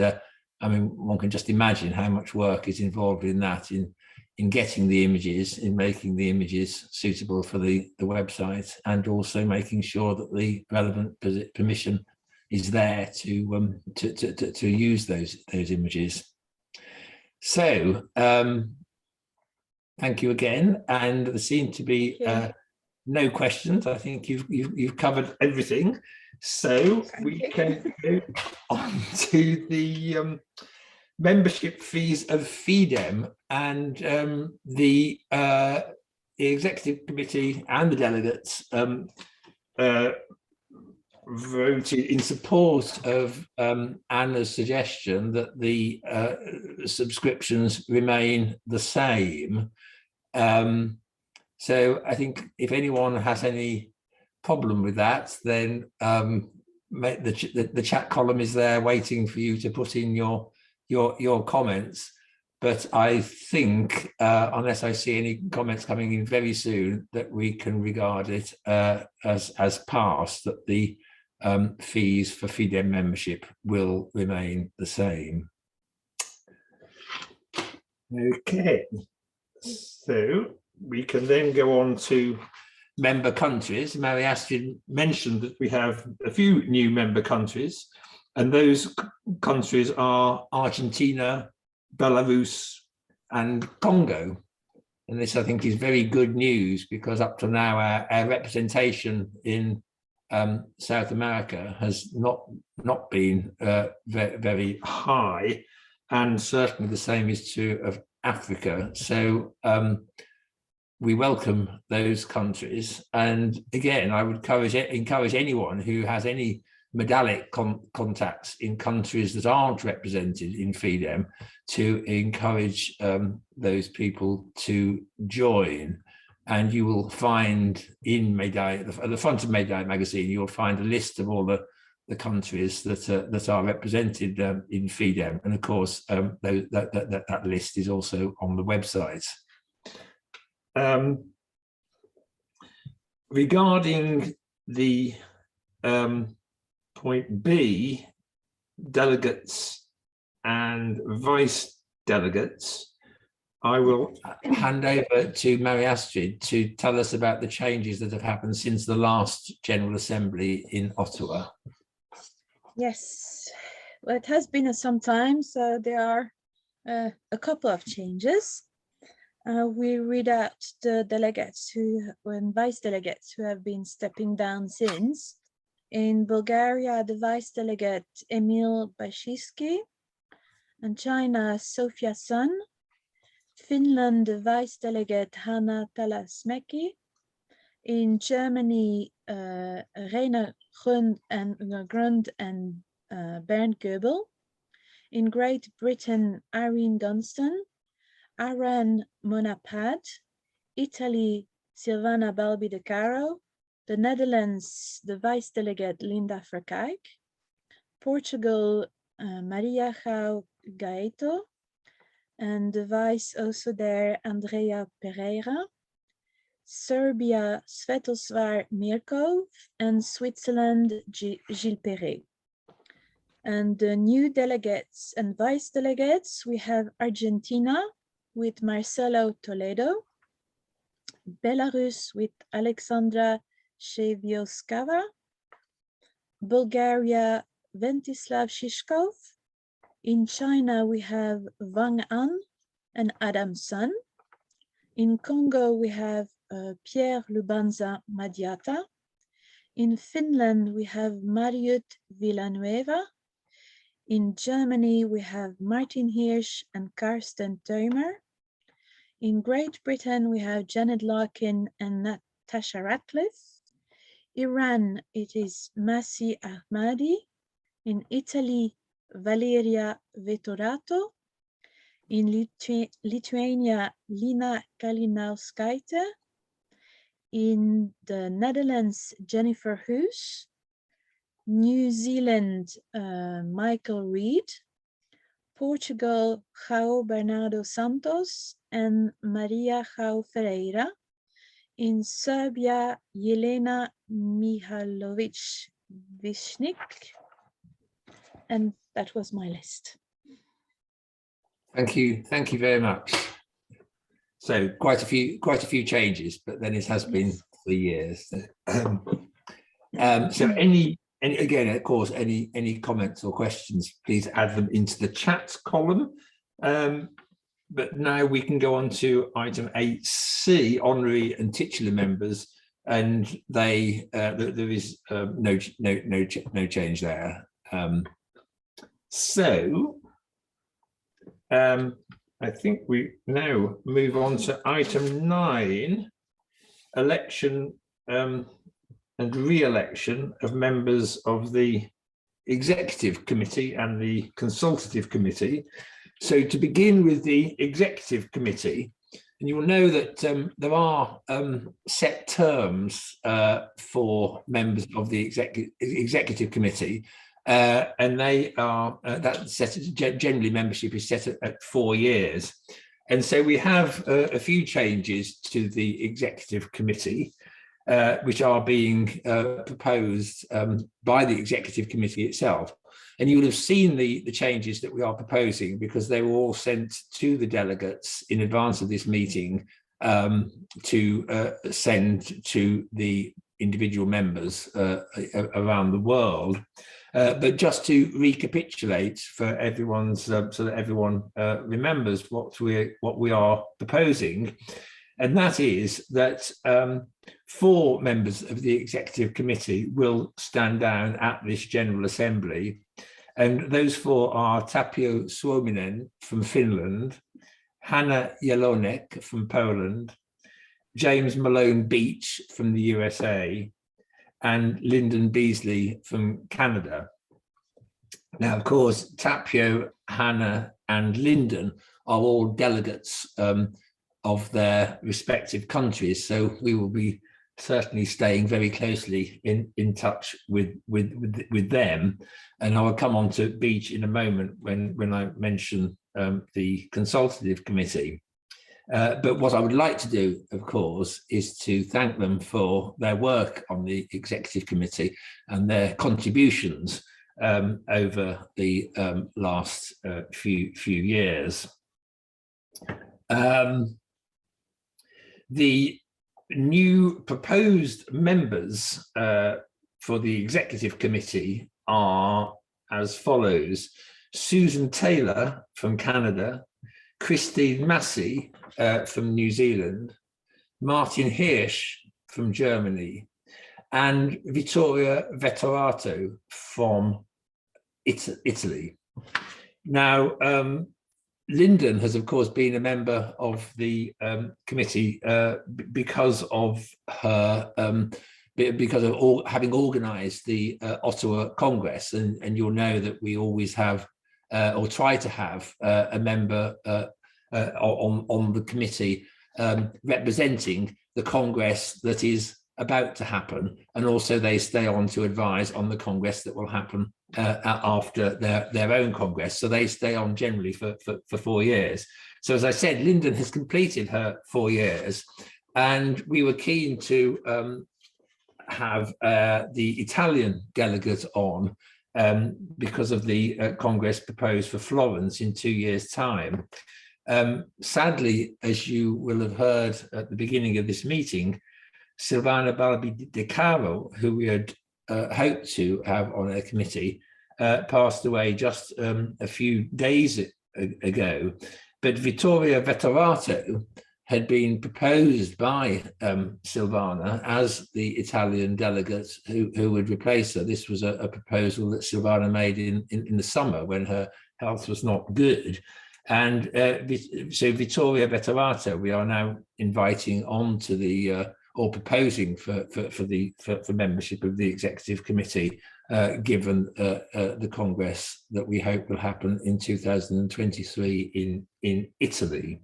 I mean, one can just imagine how much work is involved in that, in getting the images, in making the images suitable for the website, and also making sure that the relevant permission is there to use those images. So thank you again, and there seem to be no questions. I think you've covered everything, so we can go on to the membership fees of FIDEM, and the executive committee and the delegates voted in support of Anna's suggestion that the subscriptions remain the same. So I think if anyone has any problem with that, then the chat column is there waiting for you to put in your comments. But I think, unless I see any comments coming in very soon, that we can regard it as passed, that the fees for FIDEM membership will remain the same. Okay, so we can then go on to member countries. Marie-Astrid mentioned that we have a few new member countries, and those countries are Argentina, Belarus, and Congo. And this, I think, is very good news, because up to now our representation in South America has not been very high, and certainly the same is true of Africa. So we welcome those countries. And again, I would encourage anyone who has any medallic contacts in countries that aren't represented in FIDEM to encourage those people to join. And you will find in Medallic, at the front of Medallic magazine, you'll find a list of all the countries that are represented in FIDEM. And of course, that list is also on the website. Regarding the point B, delegates and vice delegates, I will hand over to Mary Astrid to tell us about the changes that have happened since the last General Assembly in Ottawa. Yes, well, it has been some time, so there are a couple of changes. We read out the delegates and vice delegates who have been stepping down since. In Bulgaria, the vice delegate Emil Bashiski, and China, Sofia Sun. Finland, the vice delegate Hanna Talasmäki. In Germany, Rainer Grund and Bernd Goebel. In Great Britain, Irene Gunston. Aran Monapad. Italy, Silvana Balbi de Caro. The Netherlands, the vice delegate Linda Verkijk. Portugal, Maria João Gaeto. And the vice also there, Andrea Pereira. Serbia, Svetosvar Mirkov, and Switzerland, Gilles Perret. And the new delegates and vice delegates, we have Argentina with Marcelo Toledo, Belarus with Alexandra Shevyoskova, Bulgaria, Ventislav Shishkov. In China, we have Wang An and Adam Sun. In Congo, we have Pierre Lubanza Madiata. In Finland, we have Mariut Villanueva. In Germany, we have Martin Hirsch and Karsten Teumer. In Great Britain, we have Janet Larkin and Natasha Ratcliffe. Iran, it is Masi Ahmadi. In Italy, Valeria Vetorato. In Lithuania, Lina Kalinauskaite. In the Netherlands, Jennifer Huus. New Zealand, Michael Reed. Portugal, João Bernardo Santos and Maria João Ferreira. In Serbia, Jelena Mihalovic Vishnik. And that was my list. Thank you very much. So quite a few changes, but then it has been for years. So any again, of course, any comments or questions, please add them into the chat column. But now we can go on to item 8C, honorary and titular members, and there is no change there. I think we now move on to item 9, election and re-election of members of the Executive Committee and the Consultative Committee. So to begin with the Executive Committee, and you will know that there are set terms for members of the Executive Committee, and they are generally membership is set at 4 years. And so we have a few changes to the Executive Committee, which are being proposed by the Executive Committee itself. And you will have seen the changes that we are proposing because they were all sent to the delegates in advance of this meeting to send to the individual members around the world. But just to recapitulate for everyone's, so that everyone remembers what we are proposing, and that is that 4 members of the Executive Committee will stand down at this General Assembly. And those 4 are Tapio Suominen from Finland, Hanna Jalonek from Poland, James Malone Beach from the USA, and Lyndon Beasley from Canada. Now, of course, Tapio, Hannah, and Lyndon are all delegates of their respective countries, so we will be certainly staying very closely in touch with them. And I will come on to Beach in a moment when I mention the consultative committee. But what I would like to do, of course, is to thank them for their work on the executive committee and their contributions over the last few years. The new proposed members for the executive committee are as follows: Susan Taylor from Canada, Christine Massey from New Zealand, Martin Hirsch from Germany, and Vittoria Vettorato from Italy. Now, Lyndon has, of course, been a member of the committee because of her having organised the Ottawa Congress, and you'll know that we always have or try to have a member on the committee representing the Congress that is about to happen, and also they stay on to advise on the Congress that will happen after their own Congress. So they stay on generally for 4 years. So as I said, Lyndon has completed her 4 years, and we were keen to have the Italian delegate on because of the Congress proposed for Florence in 2 years' time. Sadly, as you will have heard at the beginning of this meeting, Silvana Balbi De Caro, who we had hoped to have on our committee, passed away just a few days ago. But Vittoria Vettorato had been proposed by Silvana as the Italian delegate who would replace her. This was a proposal that Silvana made in the summer when her health was not good. And so Vittoria Vettorato, we are now inviting on to the or proposing for membership of the executive committee, given the Congress that we hope will happen in 2023 in Italy.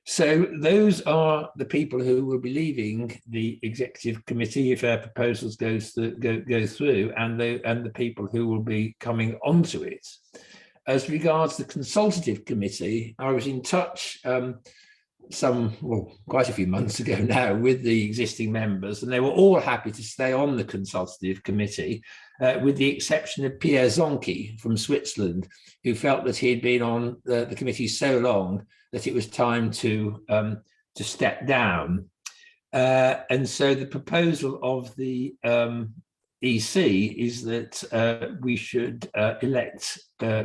So those are the people who will be leaving the executive committee if our proposals go through, and the people who will be coming onto it. As regards the consultative committee, I was in touch quite a few months ago now with the existing members, and they were all happy to stay on the consultative committee, with the exception of Pierre Zonki from Switzerland, who felt that he had been on the committee so long that it was time to step down. And so the proposal of the EC is that we should elect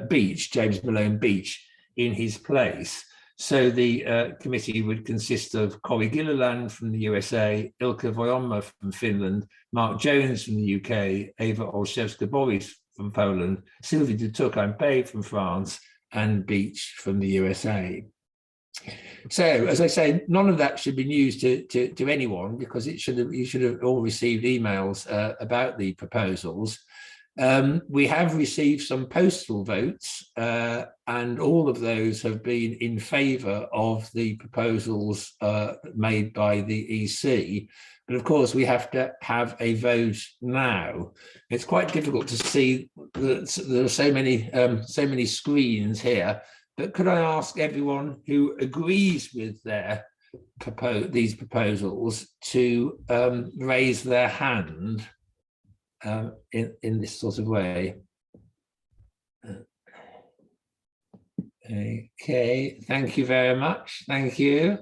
Beach, James Malone Beach, in his place. So the committee would consist of Corey Gilliland from the USA, Ilkka Voyoma from Finland, Mark Jones from the UK, Eva Olszewska-Boris from Poland, Sylvie de Turckheim-Pey from France, and Beach from the USA. So, as I say, none of that should be news to anyone, because you should have all received emails about the proposals. We have received some postal votes, and all of those have been in favour of the proposals made by the EC. But of course, we have to have a vote now. It's quite difficult to see that there are so many screens here. But could I ask everyone who agrees with these proposals to raise their hand in this sort of way? Okay, thank you very much. Thank you.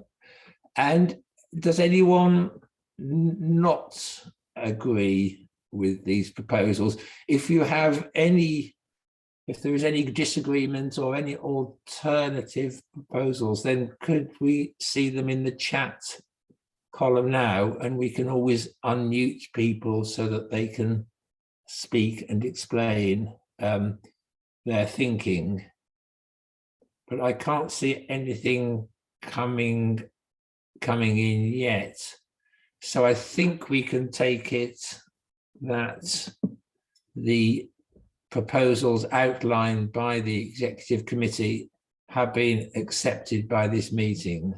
And does anyone not agree with these proposals? If there is any disagreement or any alternative proposals, then could we see them in the chat column now, and we can always unmute people so that they can speak and explain their thinking. But I can't see anything coming coming in yet. So I think we can take it that the proposals outlined by the executive committee have been accepted by this meeting.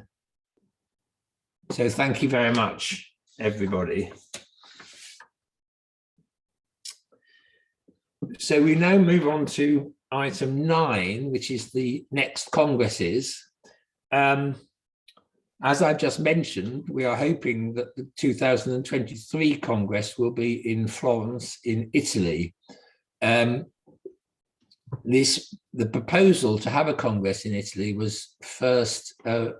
So thank you very much, everybody. So we now move on to item 9, which is the next congresses. As I've just mentioned, we are hoping that the 2023 Congress will be in Florence in Italy. The proposal to have a Congress in Italy was first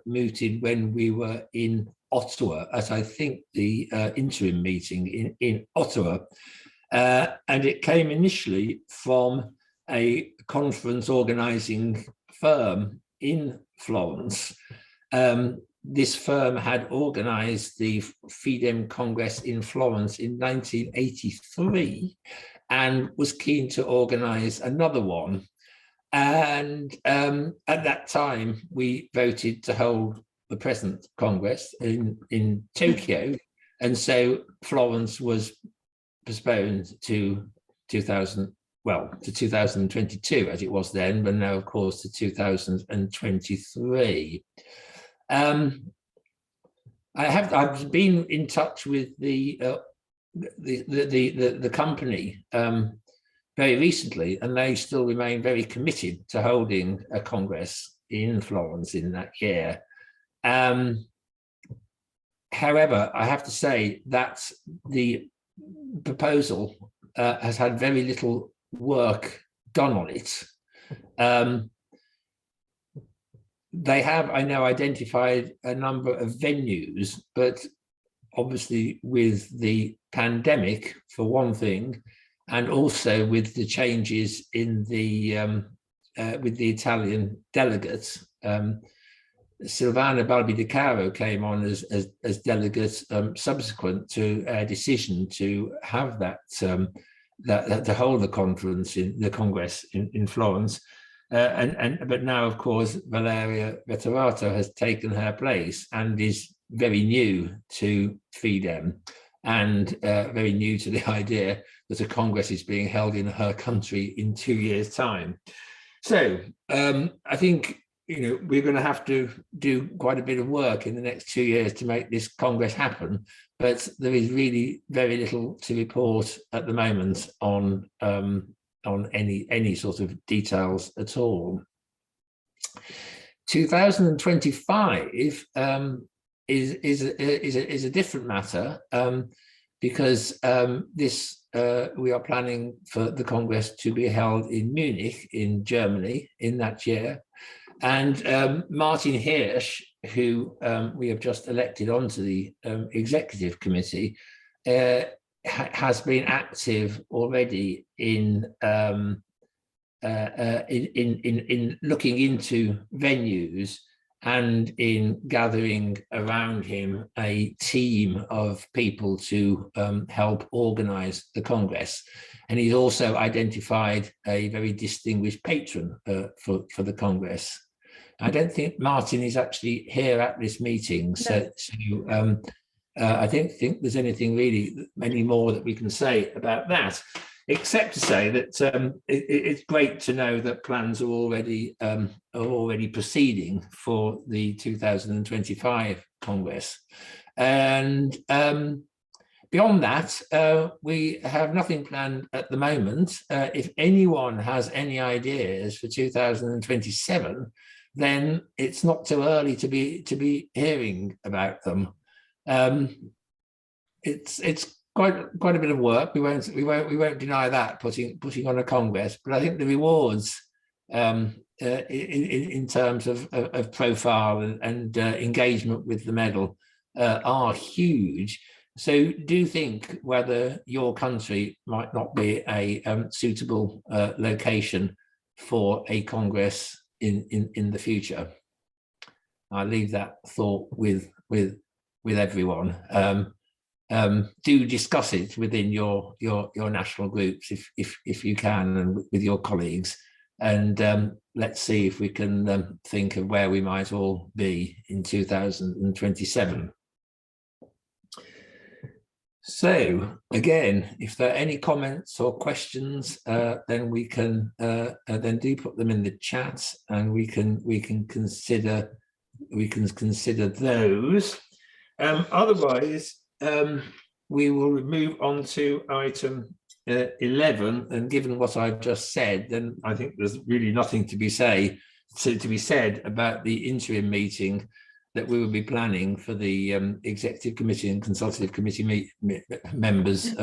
mooted when we were in Ottawa, as I think the interim meeting in Ottawa. And it came initially from a conference organizing firm in Florence. This firm had organized the FIDEM Congress in Florence in 1983 and was keen to organize another one. And at that time, we voted to hold the present Congress in Tokyo. And so Florence was postponed to 2022, as it was then, but now, of course, to 2023. I've been in touch with the company very recently, and they still remain very committed to holding a Congress in Florence in that year. However, I have to say that the proposal has had very little work done on it. They have, I know, identified a number of venues, but obviously with the pandemic, for one thing, and also with the changes in the with the Italian delegates. Silvana Balbi de Caro came on as delegate subsequent to a decision to have that to hold the conference in the Congress in Florence. But now, of course, Valeria Veterato has taken her place and is very new to FIDEM and very new to the idea that a Congress is being held in her country in 2 years' time. So I think, we're going to have to do quite a bit of work in the next 2 years to make this Congress happen, but there is really very little to report at the moment on any sort of details at all. 2025 is a different matter because we are planning for the Congress to be held in Munich in Germany in that year. And Martin Hirsch, who we have just elected onto the executive committee, has been active already in looking into venues and in gathering around him a team of people to help organize the Congress. And he's also identified a very distinguished patron for the Congress. I don't think Martin is actually here at this meeting, so I don't think there's anything really any more that we can say about that, except to say that it's great to know that plans are already proceeding for the 2025 Congress. And beyond that, we have nothing planned at the moment. If anyone has any ideas for 2027, then it's not too early to be hearing about them. It's quite a bit of work. We won't deny that, putting on a Congress, but I think the rewards in terms of profile and engagement with the medal are huge. So do think whether your country might not be a suitable location for a Congress in the future. I'll leave that thought with everyone. Do discuss it within your national groups if you can, and with your colleagues, and let's see if we can think of where we might all be in 2027. So again, if there are any comments or questions, then we can then do put them in the chat, and we can consider those. Otherwise, we will move on to item 11. And given what I've just said, then I think there's really nothing to be said about the interim meeting that we will be planning for the executive committee and consultative committee members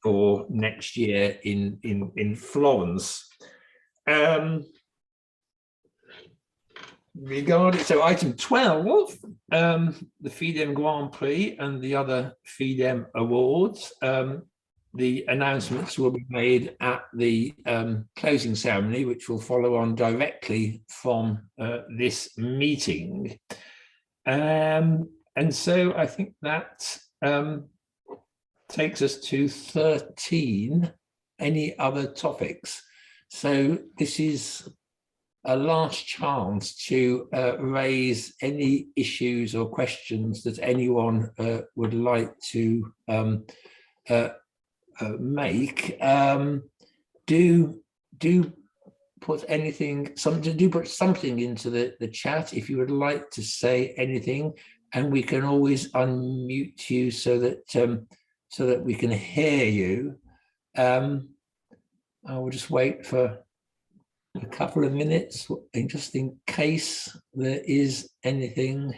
for next year in Florence. So item 12, the FIDEM Grand Prix and the other FIDEM awards. The announcements will be made at the closing ceremony, which will follow on directly from this meeting. And so I think that takes us to 13. Any other topics? So this is a last chance to raise any issues or questions that anyone would like to make. Do put something into the chat if you would like to say anything, and we can always unmute you so that we can hear you. I will just wait for a couple of minutes, just in case there is anything.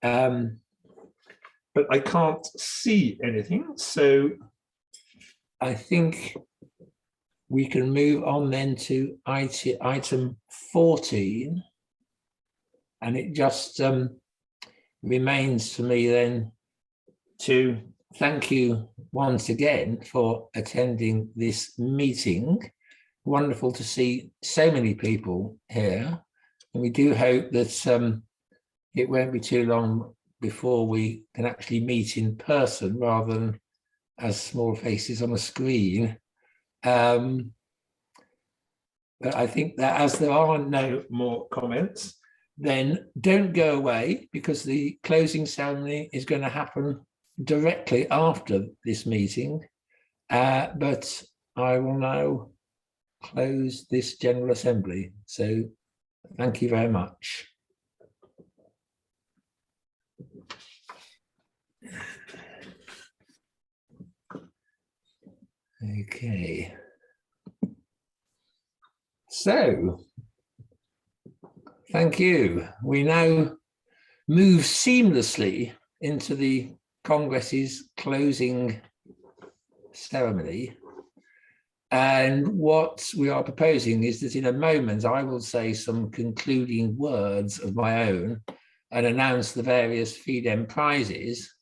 But I can't see anything, so I think we can move on then to item 14, and it just remains for me then to thank you once again for attending this meeting. Wonderful to see so many people here, and we do hope that it won't be too long before we can actually meet in person rather than as small faces on a screen. But I think that as there are no more comments, then don't go away, because the closing ceremony is going to happen directly after this meeting. But I will now close this General Assembly. So thank you very much. Okay. So, thank you. We now move seamlessly into the Congress's closing ceremony. And what we are proposing is that in a moment, I will say some concluding words of my own and announce the various FIDEM prizes.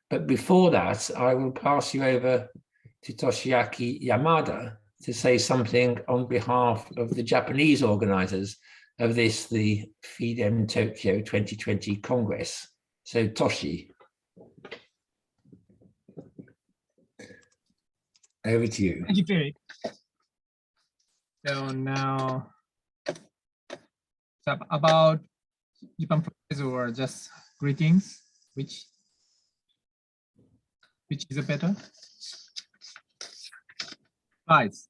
But before that, I will pass you over to Toshiaki Yamada to say something on behalf of the Japanese organizers of this, the FIDEM Tokyo 2020 Congress. So Toshi, over to you. Thank you, Philip. So now, about Japan prize or just greetings, which is a better? Prize.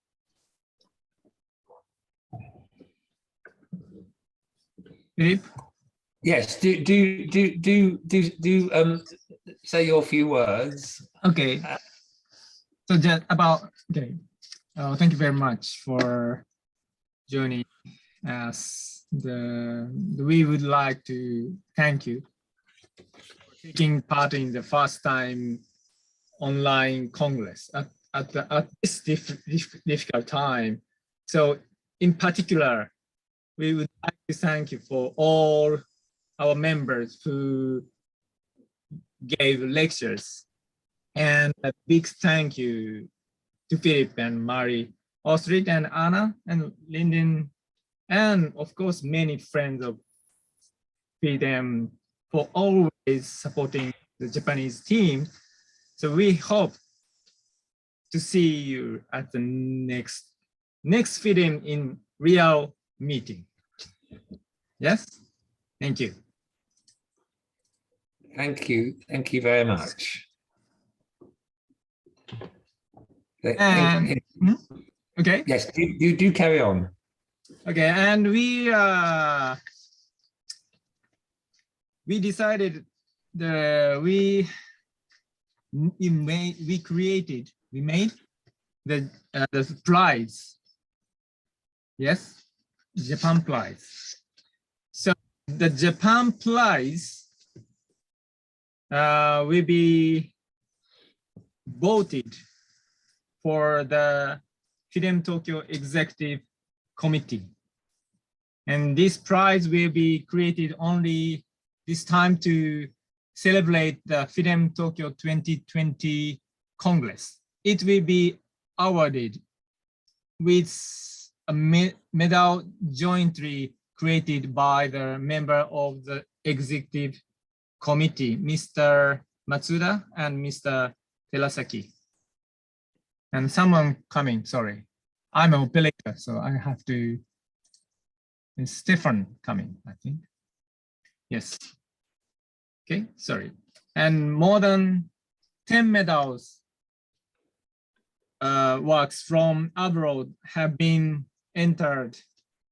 Philip? Yes, do say your few words. Okay. So just about, okay. Thank you very much for joining us. We would like to thank you for taking part in the first time online Congress at this difficult time. So in particular, we would like to thank you for all our members who gave lectures, and a big thank you to Philip and Mari, Ostrid and Anna and Lyndon, and of course many friends of FIDEM for always supporting the Japanese team. So we hope to see you at the next next FIDEM in real meeting. Yes, thank you. Thank you. Thank you very much. And, okay. Yes, do carry on. Okay, and we decided we made the prize. Yes, Japan prize. So the Japan prize will be voted for the FIDEM Tokyo Executive Committee. And this prize will be created only this time to celebrate the FIDEM Tokyo 2020 Congress. It will be awarded with a medal jointly created by the member of the executive committee, Mr. Matsuda and Mr. Terasaki. And someone coming, sorry. I'm an operator, so I have to, it's Stefan coming, I think. Yes. Okay, sorry. And more than 10 medals works from abroad have been entered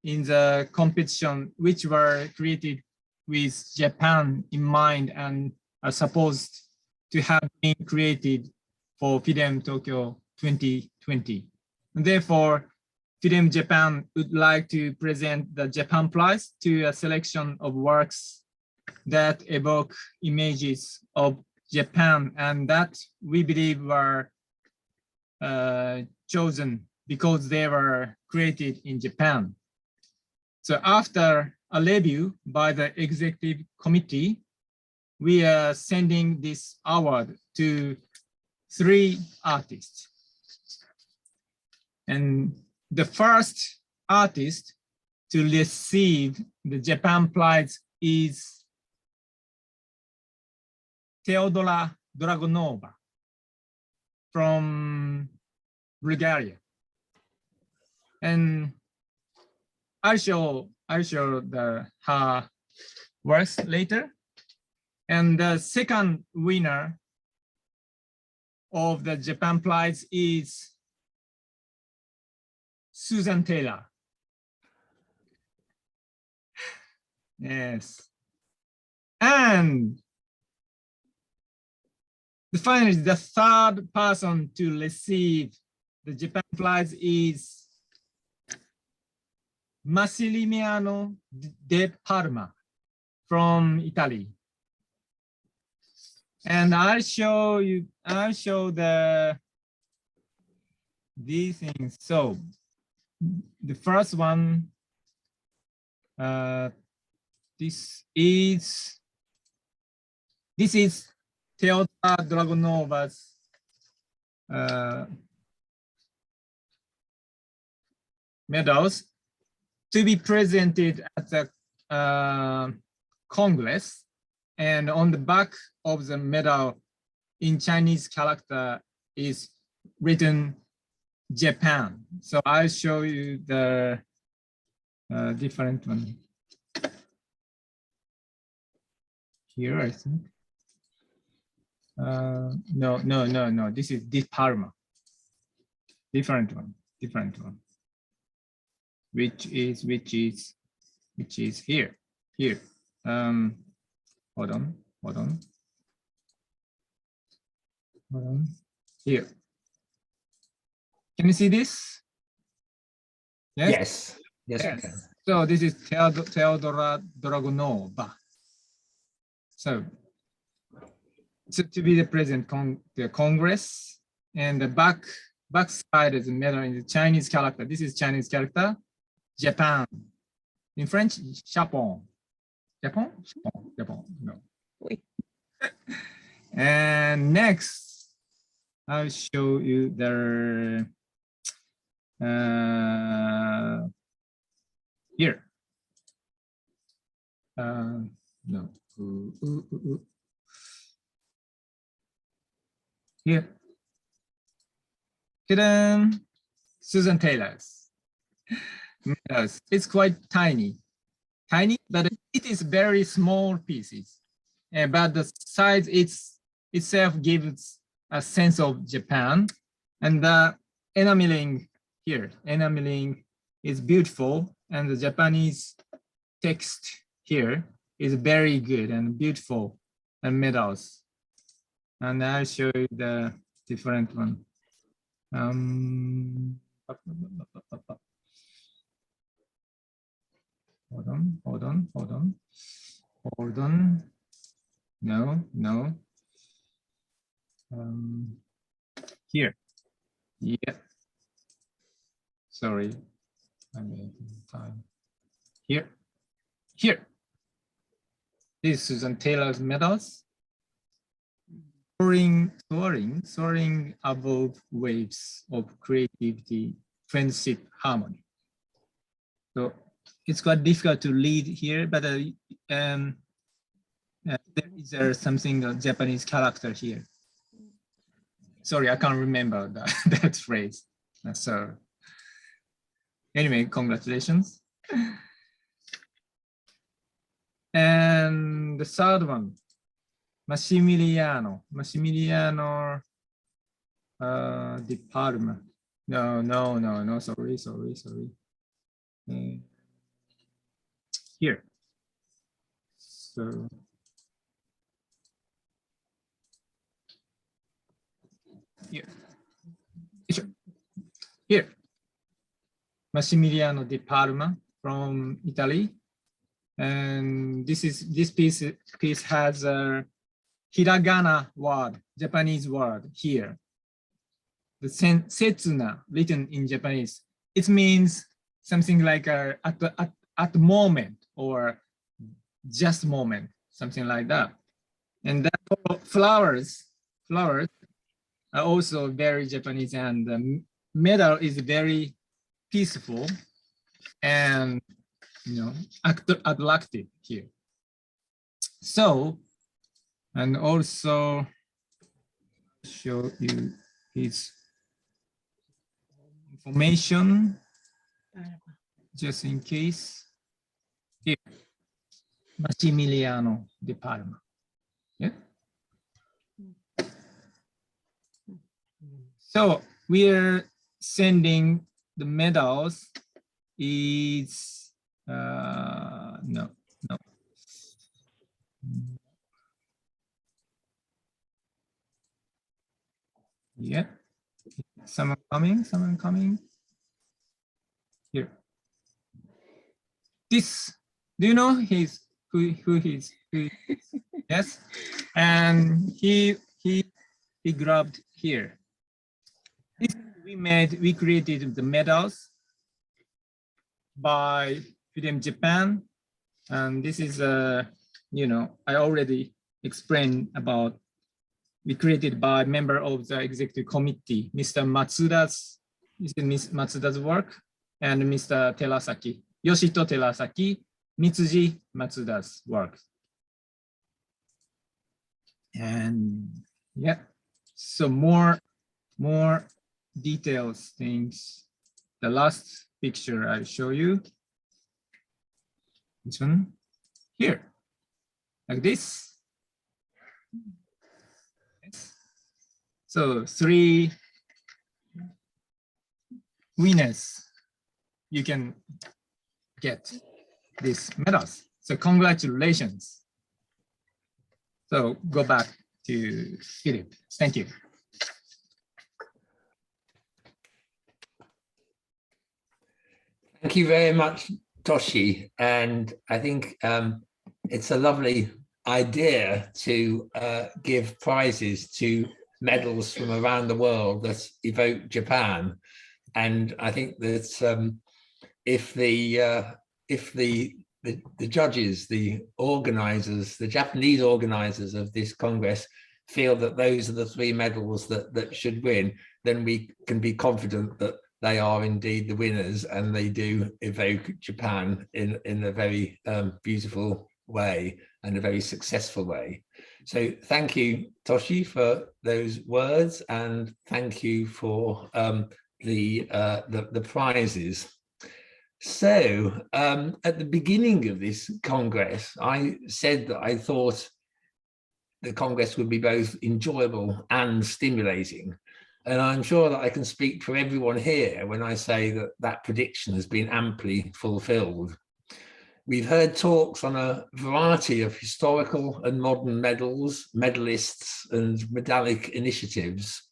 in the competition, which were created with Japan in mind and are supposed to have been created for FIDEM Tokyo 2020. And therefore, FIDEM Japan would like to present the Japan Prize to a selection of works that evoke images of Japan and that we believe were chosen because they were created in Japan. So after a review by the executive committee, we are sending this award to 3 artists. And the first artist to receive the Japan Prize is Teodora Dragonova from Bulgaria. And I'll show her works later. And the second winner of the Japan Prize is Susan Taylor. Yes. And finally, the third person to receive the Japan Prize is Massimiliano De Palma from Italy. And I'll show these things. So the first one, this is Teodora Dragonova's medals to be presented at the Congress. And on the back of the medal in Chinese character is written Japan. So I'll show you the different one. Here, I think. No. This is De Palma. Different one. Which is here. Hold on. Here. Can you see this? Yes. Yes, we can. So this is Teodora Dragonova. So to be the president the Congress, and the back side is a medal in the Chinese character. This is Chinese character. Japan. In French, Japon. Japan? No. Oui. And next, I'll show you the here. No. Here. Ta-da! Susan Taylor's. medals. It's quite tiny, but it is very small pieces. But the size itself gives a sense of Japan, and the enameling here, enameling is beautiful, and the Japanese text here is very good and beautiful, and medals. And I'll show you the different one. Hold on. No. Here. Yeah. Sorry. I'm making time. Here. This is Susan Taylor's medals. Soaring above waves of creativity, friendship, harmony. So it's quite difficult to read here, but there is something Japanese character here. Sorry, I can't remember that phrase. So anyway, congratulations. And the third one, Massimiliano di Parma. No, sorry. Here. So here. Massimiliano di Parma from Italy. And this piece has a hiragana word, Japanese word here. The setsuna written in Japanese. It means something like at the moment or just moment, something like that. And the flowers are also very Japanese, and the medal is very peaceful and attractive here. So, and also show you his information just in case. Here, Massimiliano di Parma. Yeah. So we're sending the medals. Is no. Yeah. Someone coming. Here. This, do you know who he's? Yes. And he grabbed here. This we created the medals by FIDEM Japan, and this is I already explained about, we created by member of the executive committee, Mr. Matsuda's work, and Mr. Terasaki, Yoshito Terasaki, Mitsuji Matsuda's work. And yeah, so more details, things. The last picture I'll show you. This one here, like this. Yes. So 3 winners, you can get these medals. So congratulations. So go back to Philip. Thank you. Thank you very much, Toshi. And I think it's a lovely idea to give prizes to medals from around the world that evoke Japan. And I think that if the judges, the organizers, the Japanese organizers of this Congress feel that those are the 3 medals that should win, then we can be confident that they are indeed the winners, and they do evoke Japan in a very beautiful way and a very successful way. So thank you, Toshi, for those words, and thank you for the prizes. So at the beginning of this Congress, I said that I thought the Congress would be both enjoyable and stimulating. And I'm sure that I can speak for everyone here when I say that that prediction has been amply fulfilled. We've heard talks on a variety of historical and modern medals, medalists and medallic initiatives.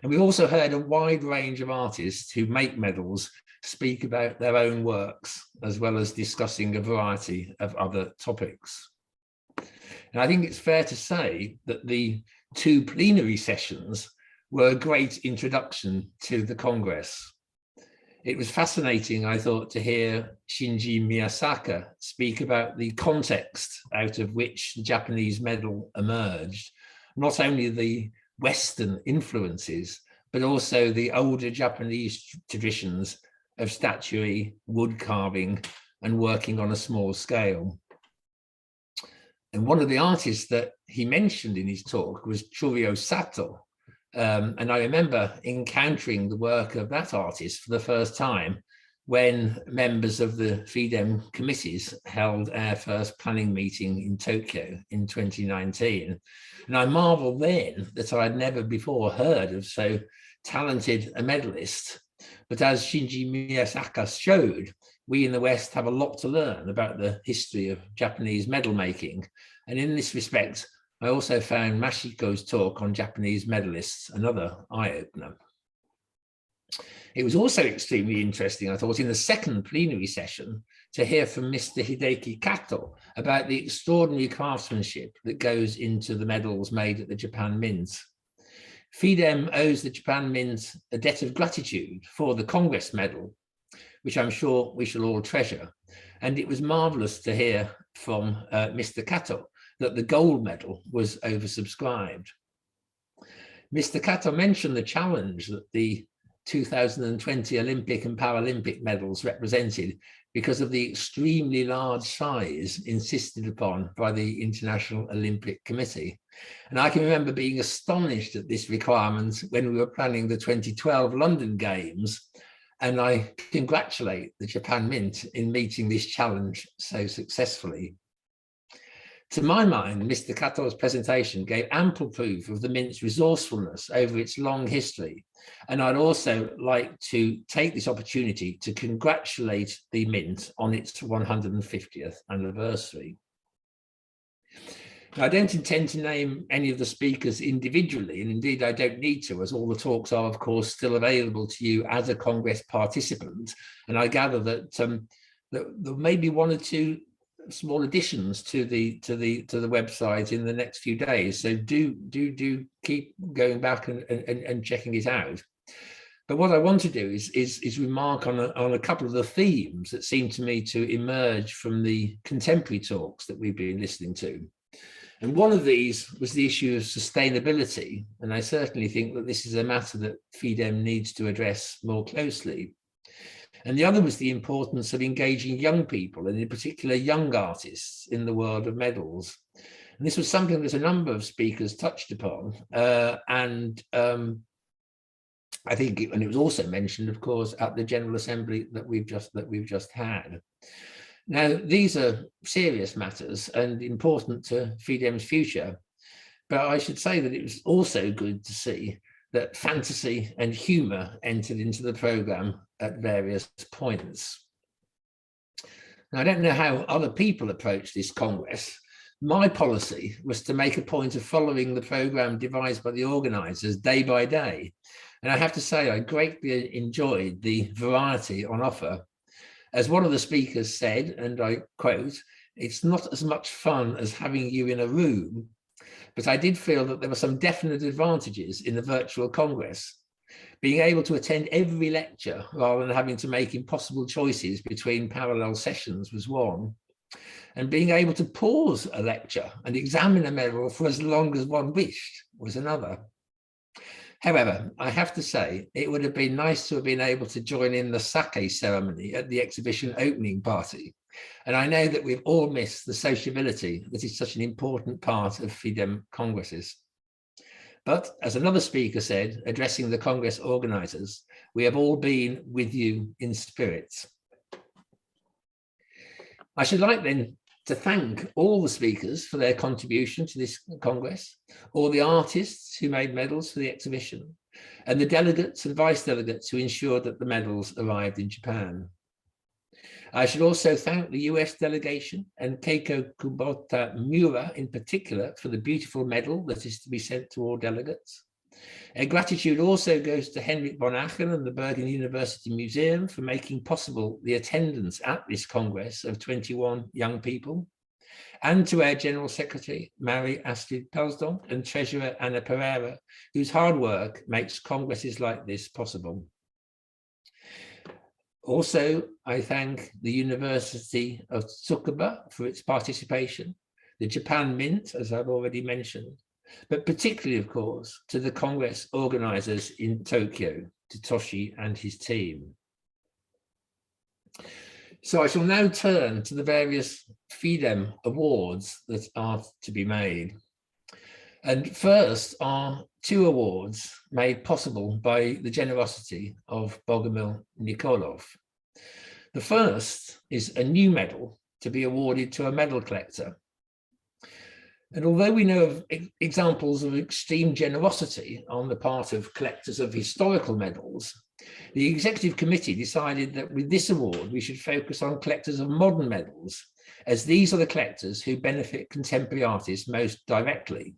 And we've also heard a wide range of artists who make medals speak about their own works, as well as discussing a variety of other topics. And I think it's fair to say that the two plenary sessions were a great introduction to the Congress. It was fascinating, I thought, to hear Shinji Miyasaka speak about the context out of which the Japanese medal emerged, not only the Western influences, but also the older Japanese traditions of statuary, wood carving, and working on a small scale. And one of the artists that he mentioned in his talk was Churio Sato. And I remember encountering the work of that artist for the first time when members of the FIDEM committees held our first planning meeting in Tokyo in 2019. And I marveled then that I had never before heard of so talented a medalist. But as Shinji Miyasaka showed, we in the West have a lot to learn about the history of Japanese medal making. And in this respect, I also found Mashiko's talk on Japanese medalists another eye-opener. It was also extremely interesting, I thought, in the second plenary session to hear from Mr. Hideki Kato about the extraordinary craftsmanship that goes into the medals made at the Japan Mint. FIDEM owes the Japan Mint a debt of gratitude for the Congress medal, which I'm sure we shall all treasure. And it was marvelous to hear from Mr. Kato that the gold medal was oversubscribed. Mr. Kato mentioned the challenge that the 2020 Olympic and Paralympic medals represented because of the extremely large size insisted upon by the International Olympic Committee. And I can remember being astonished at this requirement when we were planning the 2012 London Games, and I congratulate the Japan Mint in meeting this challenge so successfully. To my mind, Mr. Kato's presentation gave ample proof of the Mint's resourcefulness over its long history. And I'd also like to take this opportunity to congratulate the Mint on its 150th anniversary. Now, I don't intend to name any of the speakers individually, and indeed I don't need to, as all the talks are, of course, still available to you as a Congress participant. And I gather that there may be one or two small additions to the website in the next few days, so do keep going back and checking it out. But what I want to do is remark on a couple of the themes that seem to me to emerge from the contemporary talks that we've been listening to. And one of these was the issue of sustainability, and I certainly think that this is a matter that FIDEM needs to address more closely. And the other was the importance of engaging young people, and in particular young artists, in the world of medals. And this was something that a number of speakers touched upon. I think and it was also mentioned, of course, at the General Assembly that we've just had. Now, these are serious matters and important to FIDEM's future. But I should say that it was also good to see that fantasy and humour entered into the programme at various points. Now, I don't know how other people approach this Congress. My policy was to make a point of following the programme devised by the organisers day by day. And I have to say, I greatly enjoyed the variety on offer. As one of the speakers said, and I quote, "It's not as much fun as having you in a room," but I did feel that there were some definite advantages in the virtual Congress. Being able to attend every lecture rather than having to make impossible choices between parallel sessions was one. And being able to pause a lecture and examine a medal for as long as one wished was another. However, I have to say, it would have been nice to have been able to join in the sake ceremony at the exhibition opening party. And I know that we've all missed the sociability that is such an important part of FIDEM Congresses. But as another speaker said, addressing the Congress organisers, we have all been with you in spirit. I should like then to thank all the speakers for their contribution to this Congress, all the artists who made medals for the exhibition, and the delegates and vice delegates who ensured that the medals arrived in Japan. I should also thank the US delegation and Keiko Kubota Miura in particular for the beautiful medal that is to be sent to all delegates. A gratitude also goes to Henrik von Aachen and the Bergen University Museum for making possible the attendance at this Congress of 21 young people, and to our General Secretary, Mary Astrid Pelsdonk, and Treasurer Anna Pereira, whose hard work makes congresses like this possible. Also, I thank the University of Tsukuba for its participation, the Japan Mint, as I've already mentioned, but particularly, of course, to the Congress organizers in Tokyo, to Toshi and his team. So I shall now turn to the various FIDEM awards that are to be made. And first are two awards made possible by the generosity of Bogomil Nikolov. The first is a new medal to be awarded to a medal collector. And although we know of examples of extreme generosity on the part of collectors of historical medals, the executive committee decided that with this award, we should focus on collectors of modern medals, as these are the collectors who benefit contemporary artists most directly.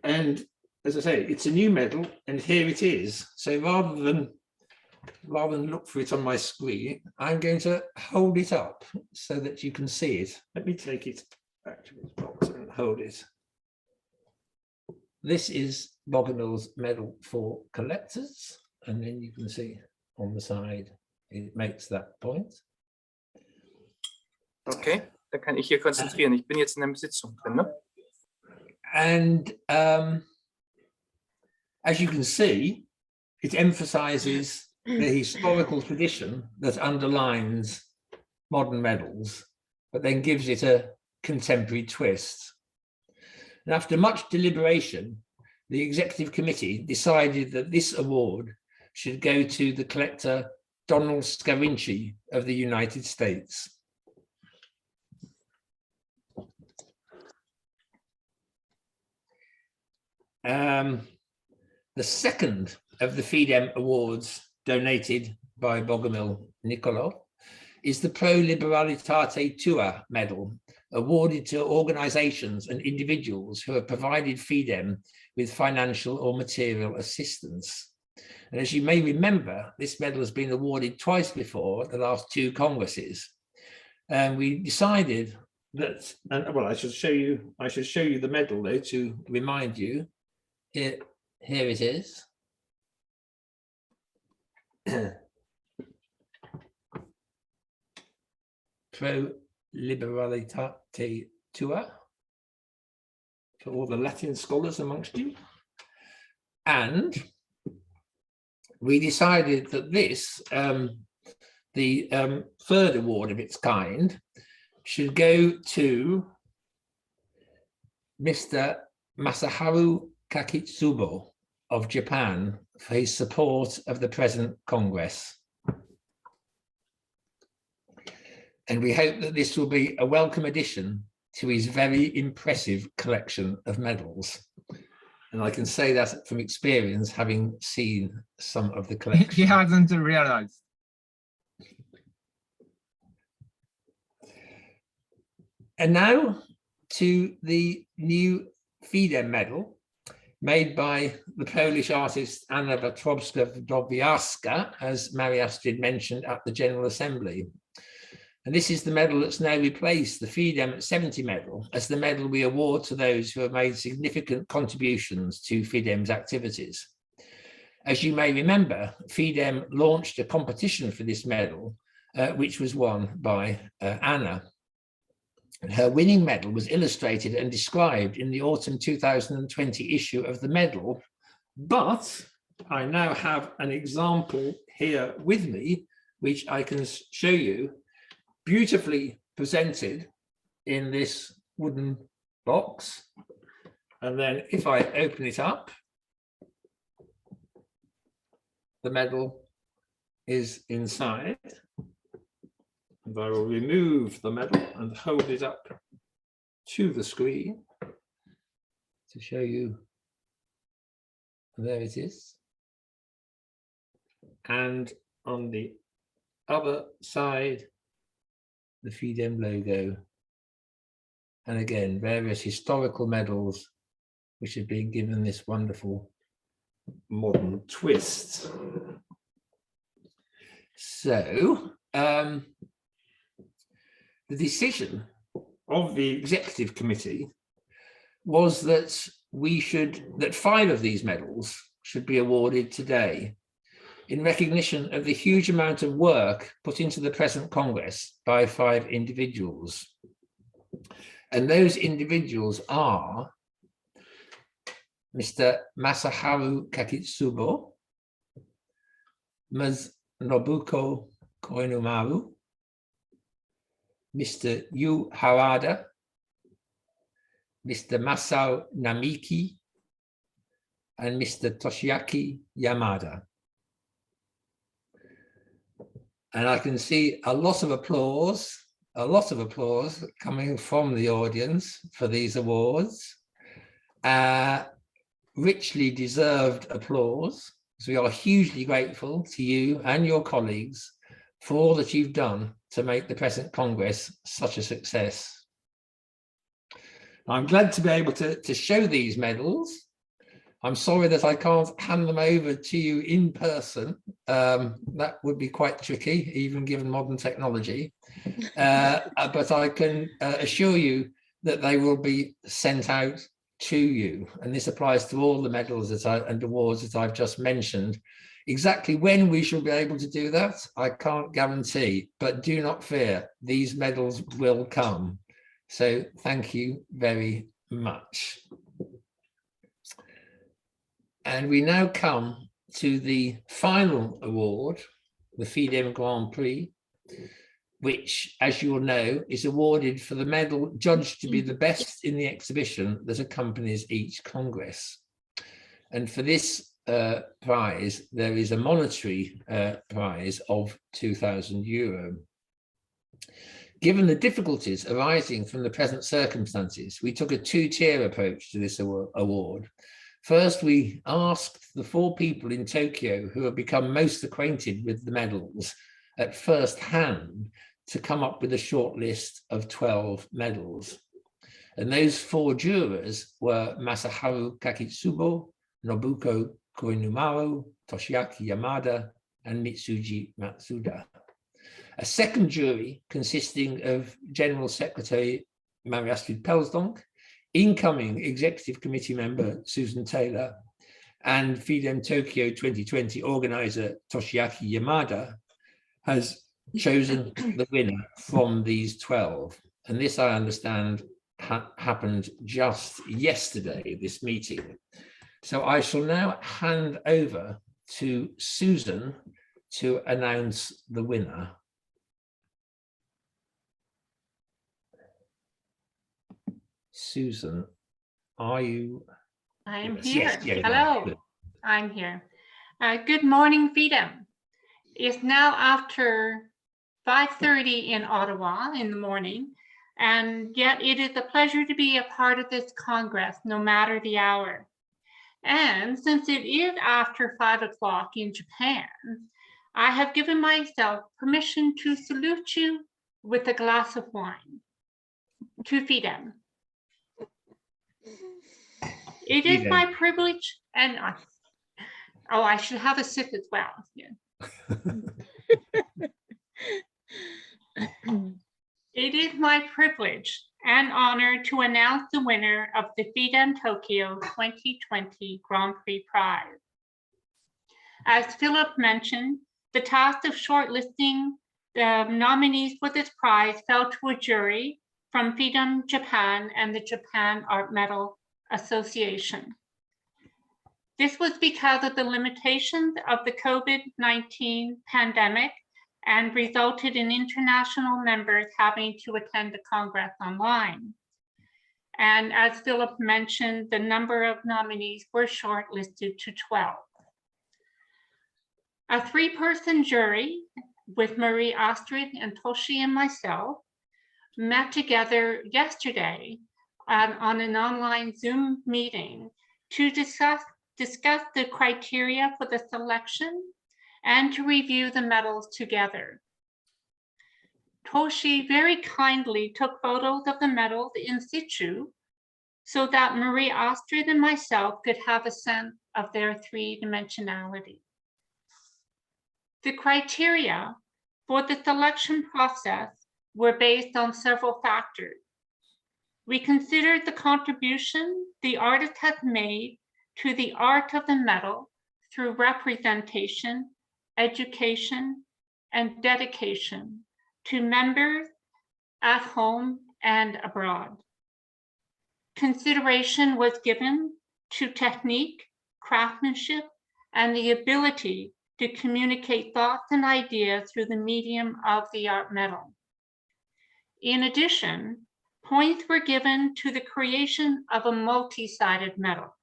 And as I say, it's a new medal, and here it is. So rather than look for it on my screen, I'm going to hold it up so that you can see it. Let me take it back to its box and hold it. This is Bogomil's medal for collectors, and then you can see on the side it makes that point. Okay, dann kann ich hier konzentrieren. Ich bin jetzt in der Sitzung drin, ne? And as you can see, it emphasizes the historical tradition that underlines modern medals, but then gives it a contemporary twist. And after much deliberation, the executive committee decided that this award should go to the collector Donald Scarinci of the United States. The second of the FIDEM awards donated by Bogomil Nikolov is the Pro Liberalitate Tua medal, awarded to organizations and individuals who have provided FIDEM with financial or material assistance. And as you may remember, this medal has been awarded twice before at the last two congresses. And we decided that, and well, I should show you the medal though to remind you. Here it is. Pro Liberalitate Tua, for all the Latin scholars amongst you. And we decided that this, the third award of its kind, should go to Mr. Masaharu Kakitsubo of Japan for his support of the present Congress. And we hope that this will be a welcome addition to his very impressive collection of medals. And I can say that from experience, having seen some of the collection. He hasn't realized. And now to the new FIDEM medal made by the Polish artist Anna Wątrowska-Wdowiarska, as Mary Astrid mentioned at the General Assembly. And this is the medal that's now replaced the FIDEM at 70 medal as the medal we award to those who have made significant contributions to FIDEM's activities. As you may remember, FIDEM launched a competition for this medal, which was won by Anna. And her winning medal was illustrated and described in the autumn 2020 issue of the medal. But I now have an example here with me, which I can show you, beautifully presented in this wooden box. And then if I open it up, the medal is inside. And I will remove the medal and hold it up to the screen to show you. There it is. And on the other side, the FIDEM logo. And again, various historical medals which have been given this wonderful modern twist. So the decision of the executive committee was that that 5 of these medals should be awarded today in recognition of the huge amount of work put into the present Congress by 5 individuals. And those individuals are Mr. Masaharu Kakitsubo, Ms. Nobuko Koinumaru, Mr. Yu Harada, Mr. Masao Namiki, and Mr. Toshiaki Yamada. And I can see a lot of applause coming from the audience for these awards. Richly deserved applause. So we are hugely grateful to you and your colleagues for all that you've done to make the present Congress such a success. I'm glad to be able to show these medals. I'm sorry that I can't hand them over to you in person. That would be quite tricky, even given modern technology. But I can assure you that they will be sent out to you. And this applies to all the medals and awards that I've just mentioned. Exactly when we shall be able to do that, I can't guarantee, but do not fear, these medals will come. So thank you very much. And we now come to the final award, the FIDEM Grand Prix, which, as you will know, is awarded for the medal judged to be the best in the exhibition that accompanies each Congress. And for this prize, there is a monetary prize of €2,000. Given the difficulties arising from the present circumstances, we took a 2-tier approach to this award. First, we asked the 4 people in Tokyo who have become most acquainted with the medals at first hand to come up with a short list of 12 medals. And those 4 jurors were Masaharu Kakitsubo, Nobuko Koinumaru, Toshiaki Yamada, and Mitsuji Matsuda. A second jury consisting of General Secretary Marie-Astrid Pelsdonk, incoming Executive Committee member Susan Taylor, and FIDEM Tokyo 2020 organizer Toshiaki Yamada, has chosen the winner from these 12. And this, I understand, happened just yesterday, this meeting. So I shall now hand over to Susan to announce the winner. Susan, are you? I'm Yes, here. yes, Hello, good. I'm here. Good morning, FIDEM. It's now after 5:30 in Ottawa in the morning, and yet it is a pleasure to be a part of this Congress, no matter the hour. And since it is after 5 o'clock in Japan, I have given myself permission to salute you with a glass of wine. To FIDEM. It is my privilege, and I should have a sip as well. Yeah. It is my privilege and honor to announce the winner of the FIDEM Tokyo 2020 Grand Prix Prize. As Philip mentioned, the task of shortlisting the nominees for this prize fell to a jury from FIDEM Japan and the Japan Art Medal Association. This was because of the limitations of the COVID-19 pandemic and resulted in international members having to attend the Congress online. And as Philip mentioned, the number of nominees were shortlisted to 12. A 3-person jury with Marie Astrid and Toshi and myself met together yesterday on an online Zoom meeting to discuss the criteria for the selection and to review the medals together. Toshi very kindly took photos of the medals in situ so that Marie Astrid and myself could have a sense of their three-dimensionality. The criteria for the selection process were based on several factors. We considered the contribution the artist has made to the art of the medal through representation, education, and dedication to members at home and abroad. Consideration was given to technique, craftsmanship, and the ability to communicate thoughts and ideas through the medium of the art medal. In addition, points were given to the creation of a multi-sided medal,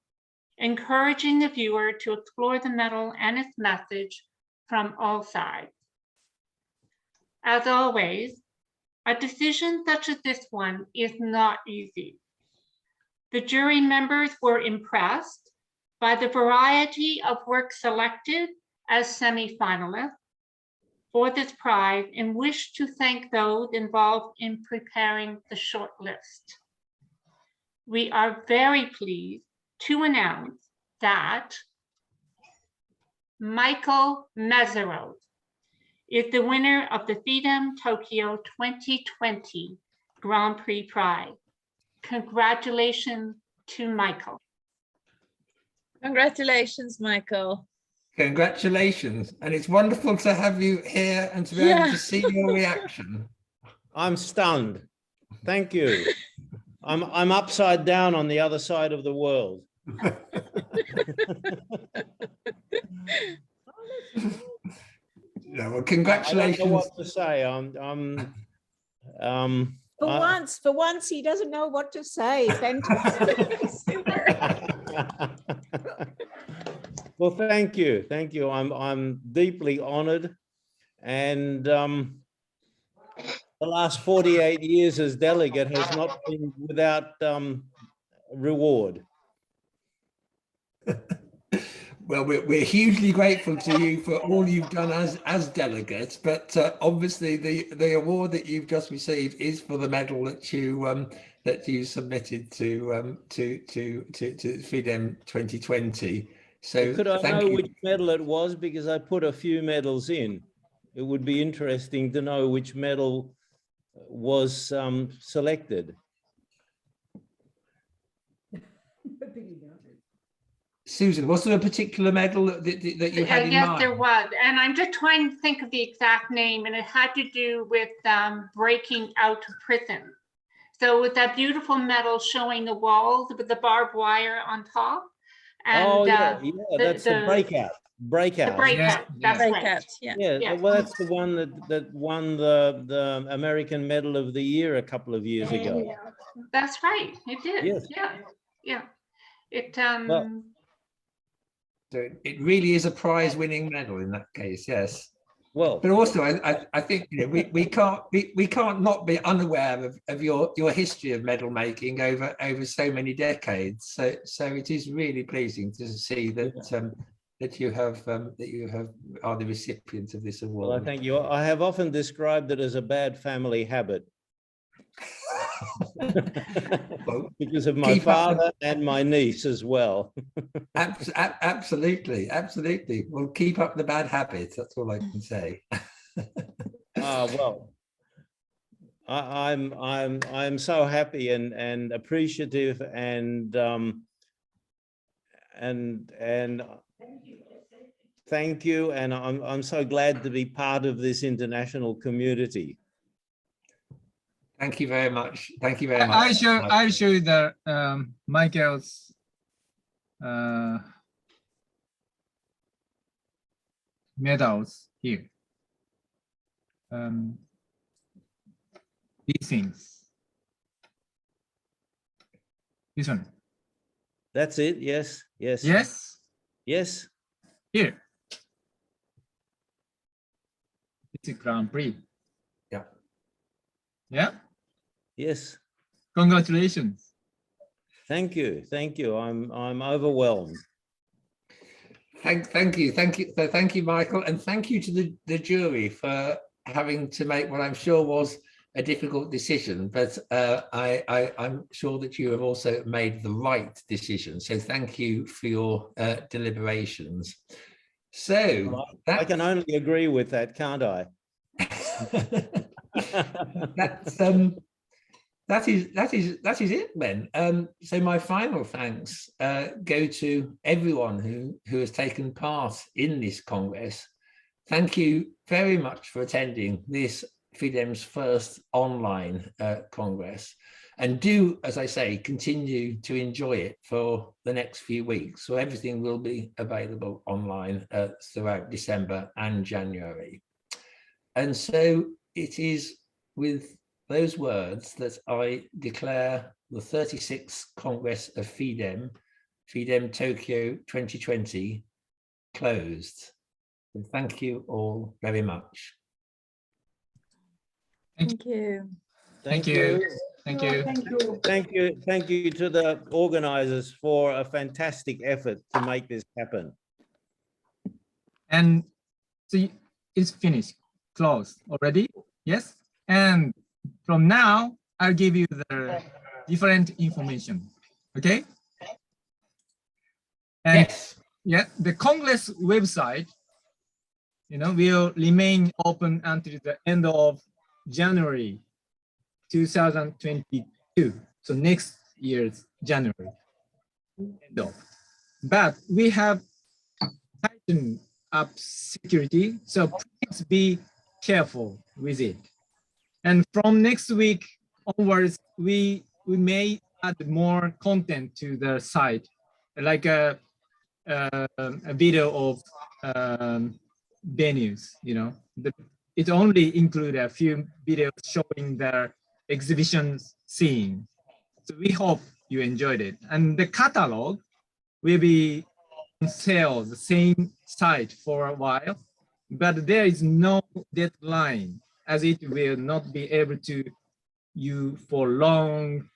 encouraging the viewer to explore the medal and its message from all sides. As always, a decision such as this one is not easy. The jury members were impressed by the variety of work selected as semi-finalists for this prize and wish to thank those involved in preparing the short list. We are very pleased to announce that Michael Meseros is the winner of the FIDEM Tokyo 2020 Grand Prix Prize. Congratulations to Michael. Congratulations, Michael. Congratulations. And it's wonderful to have you here and to be able to see your reaction. I'm stunned. Thank you. I'm upside down on the other side of the world. Yeah, well, congratulations. I don't know what to say. For once, he doesn't know what to say. Fantastic. Super. Well, thank you. Thank you. I'm deeply honored. And the last 48 years as delegate has not been without reward. Well, we're hugely grateful to you for all you've done as delegate, but obviously the award that you've just received is for the medal that you submitted to FIDEM 2020. So could I thank know you. which medal it was, because I put a few medals in. It would be interesting to know which medal was selected. Susan, was there a particular medal that you had in yes, mind? there was. And I'm just trying to think of the exact name, and it had to do with breaking out of prison. So with that beautiful medal showing the walls with the barbed wire on top. And, that's the breakout. Breakout. The breakout, that's Breakout, right. yeah. Well, that's the one that won the American Medal of the Year a couple of years ago. That's right, it did. Yes. Yeah. It So it really is a prize-winning medal in that case, yes. Well, but also I think we can't not be unaware of your history of medal making over so many decades. So it is really pleasing to see that that you are the recipient of this award. well, I thank you. I have often described it as a bad family habit. Well, because of my father and my niece as well. Absolutely. Well, keep up the bad habits. That's all I can say. Well, I'm so happy and appreciative and thank you. And I'm so glad to be part of this international community. Thank you very much. Thank you very much. I'll show you the Michael's medals here. These things. This one. That's it. Yes. Yes. Yes. Here. Grand Prix. Yeah. Yeah. Yes. Congratulations. Thank you. Thank you. I'm overwhelmed. Thank you. So thank you, Michael, and thank you to the jury for having to make what I'm sure was a difficult decision, but I'm sure that you have also made the right decision. So thank you for your deliberations. So I can only agree with that, can't I? That is it then. So my final thanks go to everyone who has taken part in this Congress. Thank you very much for attending this FIDEM's first online Congress, and do, as I say, continue to enjoy it for the next few weeks. So everything will be available online throughout December and January. And so it is with those words that I declare the 36th Congress of FIDEM Tokyo 2020 closed. And thank you all very much. Thank you. Thank you. Thank you. Thank you. Thank you. Thank you to the organizers for a fantastic effort to make this happen. And so it's finished, closed already. Yes. And from now, I'll give you the different information. Okay. And yes. Yeah, the Congress website, will remain open until the end of January 2022. So next year's January. But we have tightened up security, so please be careful with it. And from next week onwards, we may add more content to the site, like a video of venues. It only include a few videos showing the exhibition scene. So we hope you enjoyed it. And the catalog will be on sale, the same site for a while, but there is no deadline, as it will not be able to use for long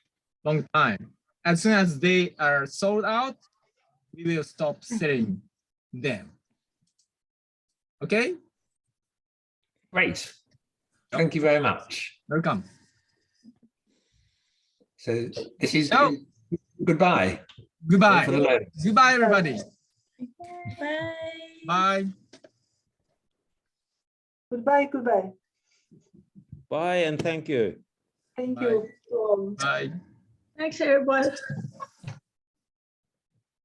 time. As soon as they are sold out, we will stop selling them. Okay? Great. Thank you very much. Welcome. So this is Goodbye. goodbye. Goodbye, everybody. Bye. Bye. Goodbye, goodbye. Bye and thank you. Thank Bye. you. Bye. Thanks, everyone.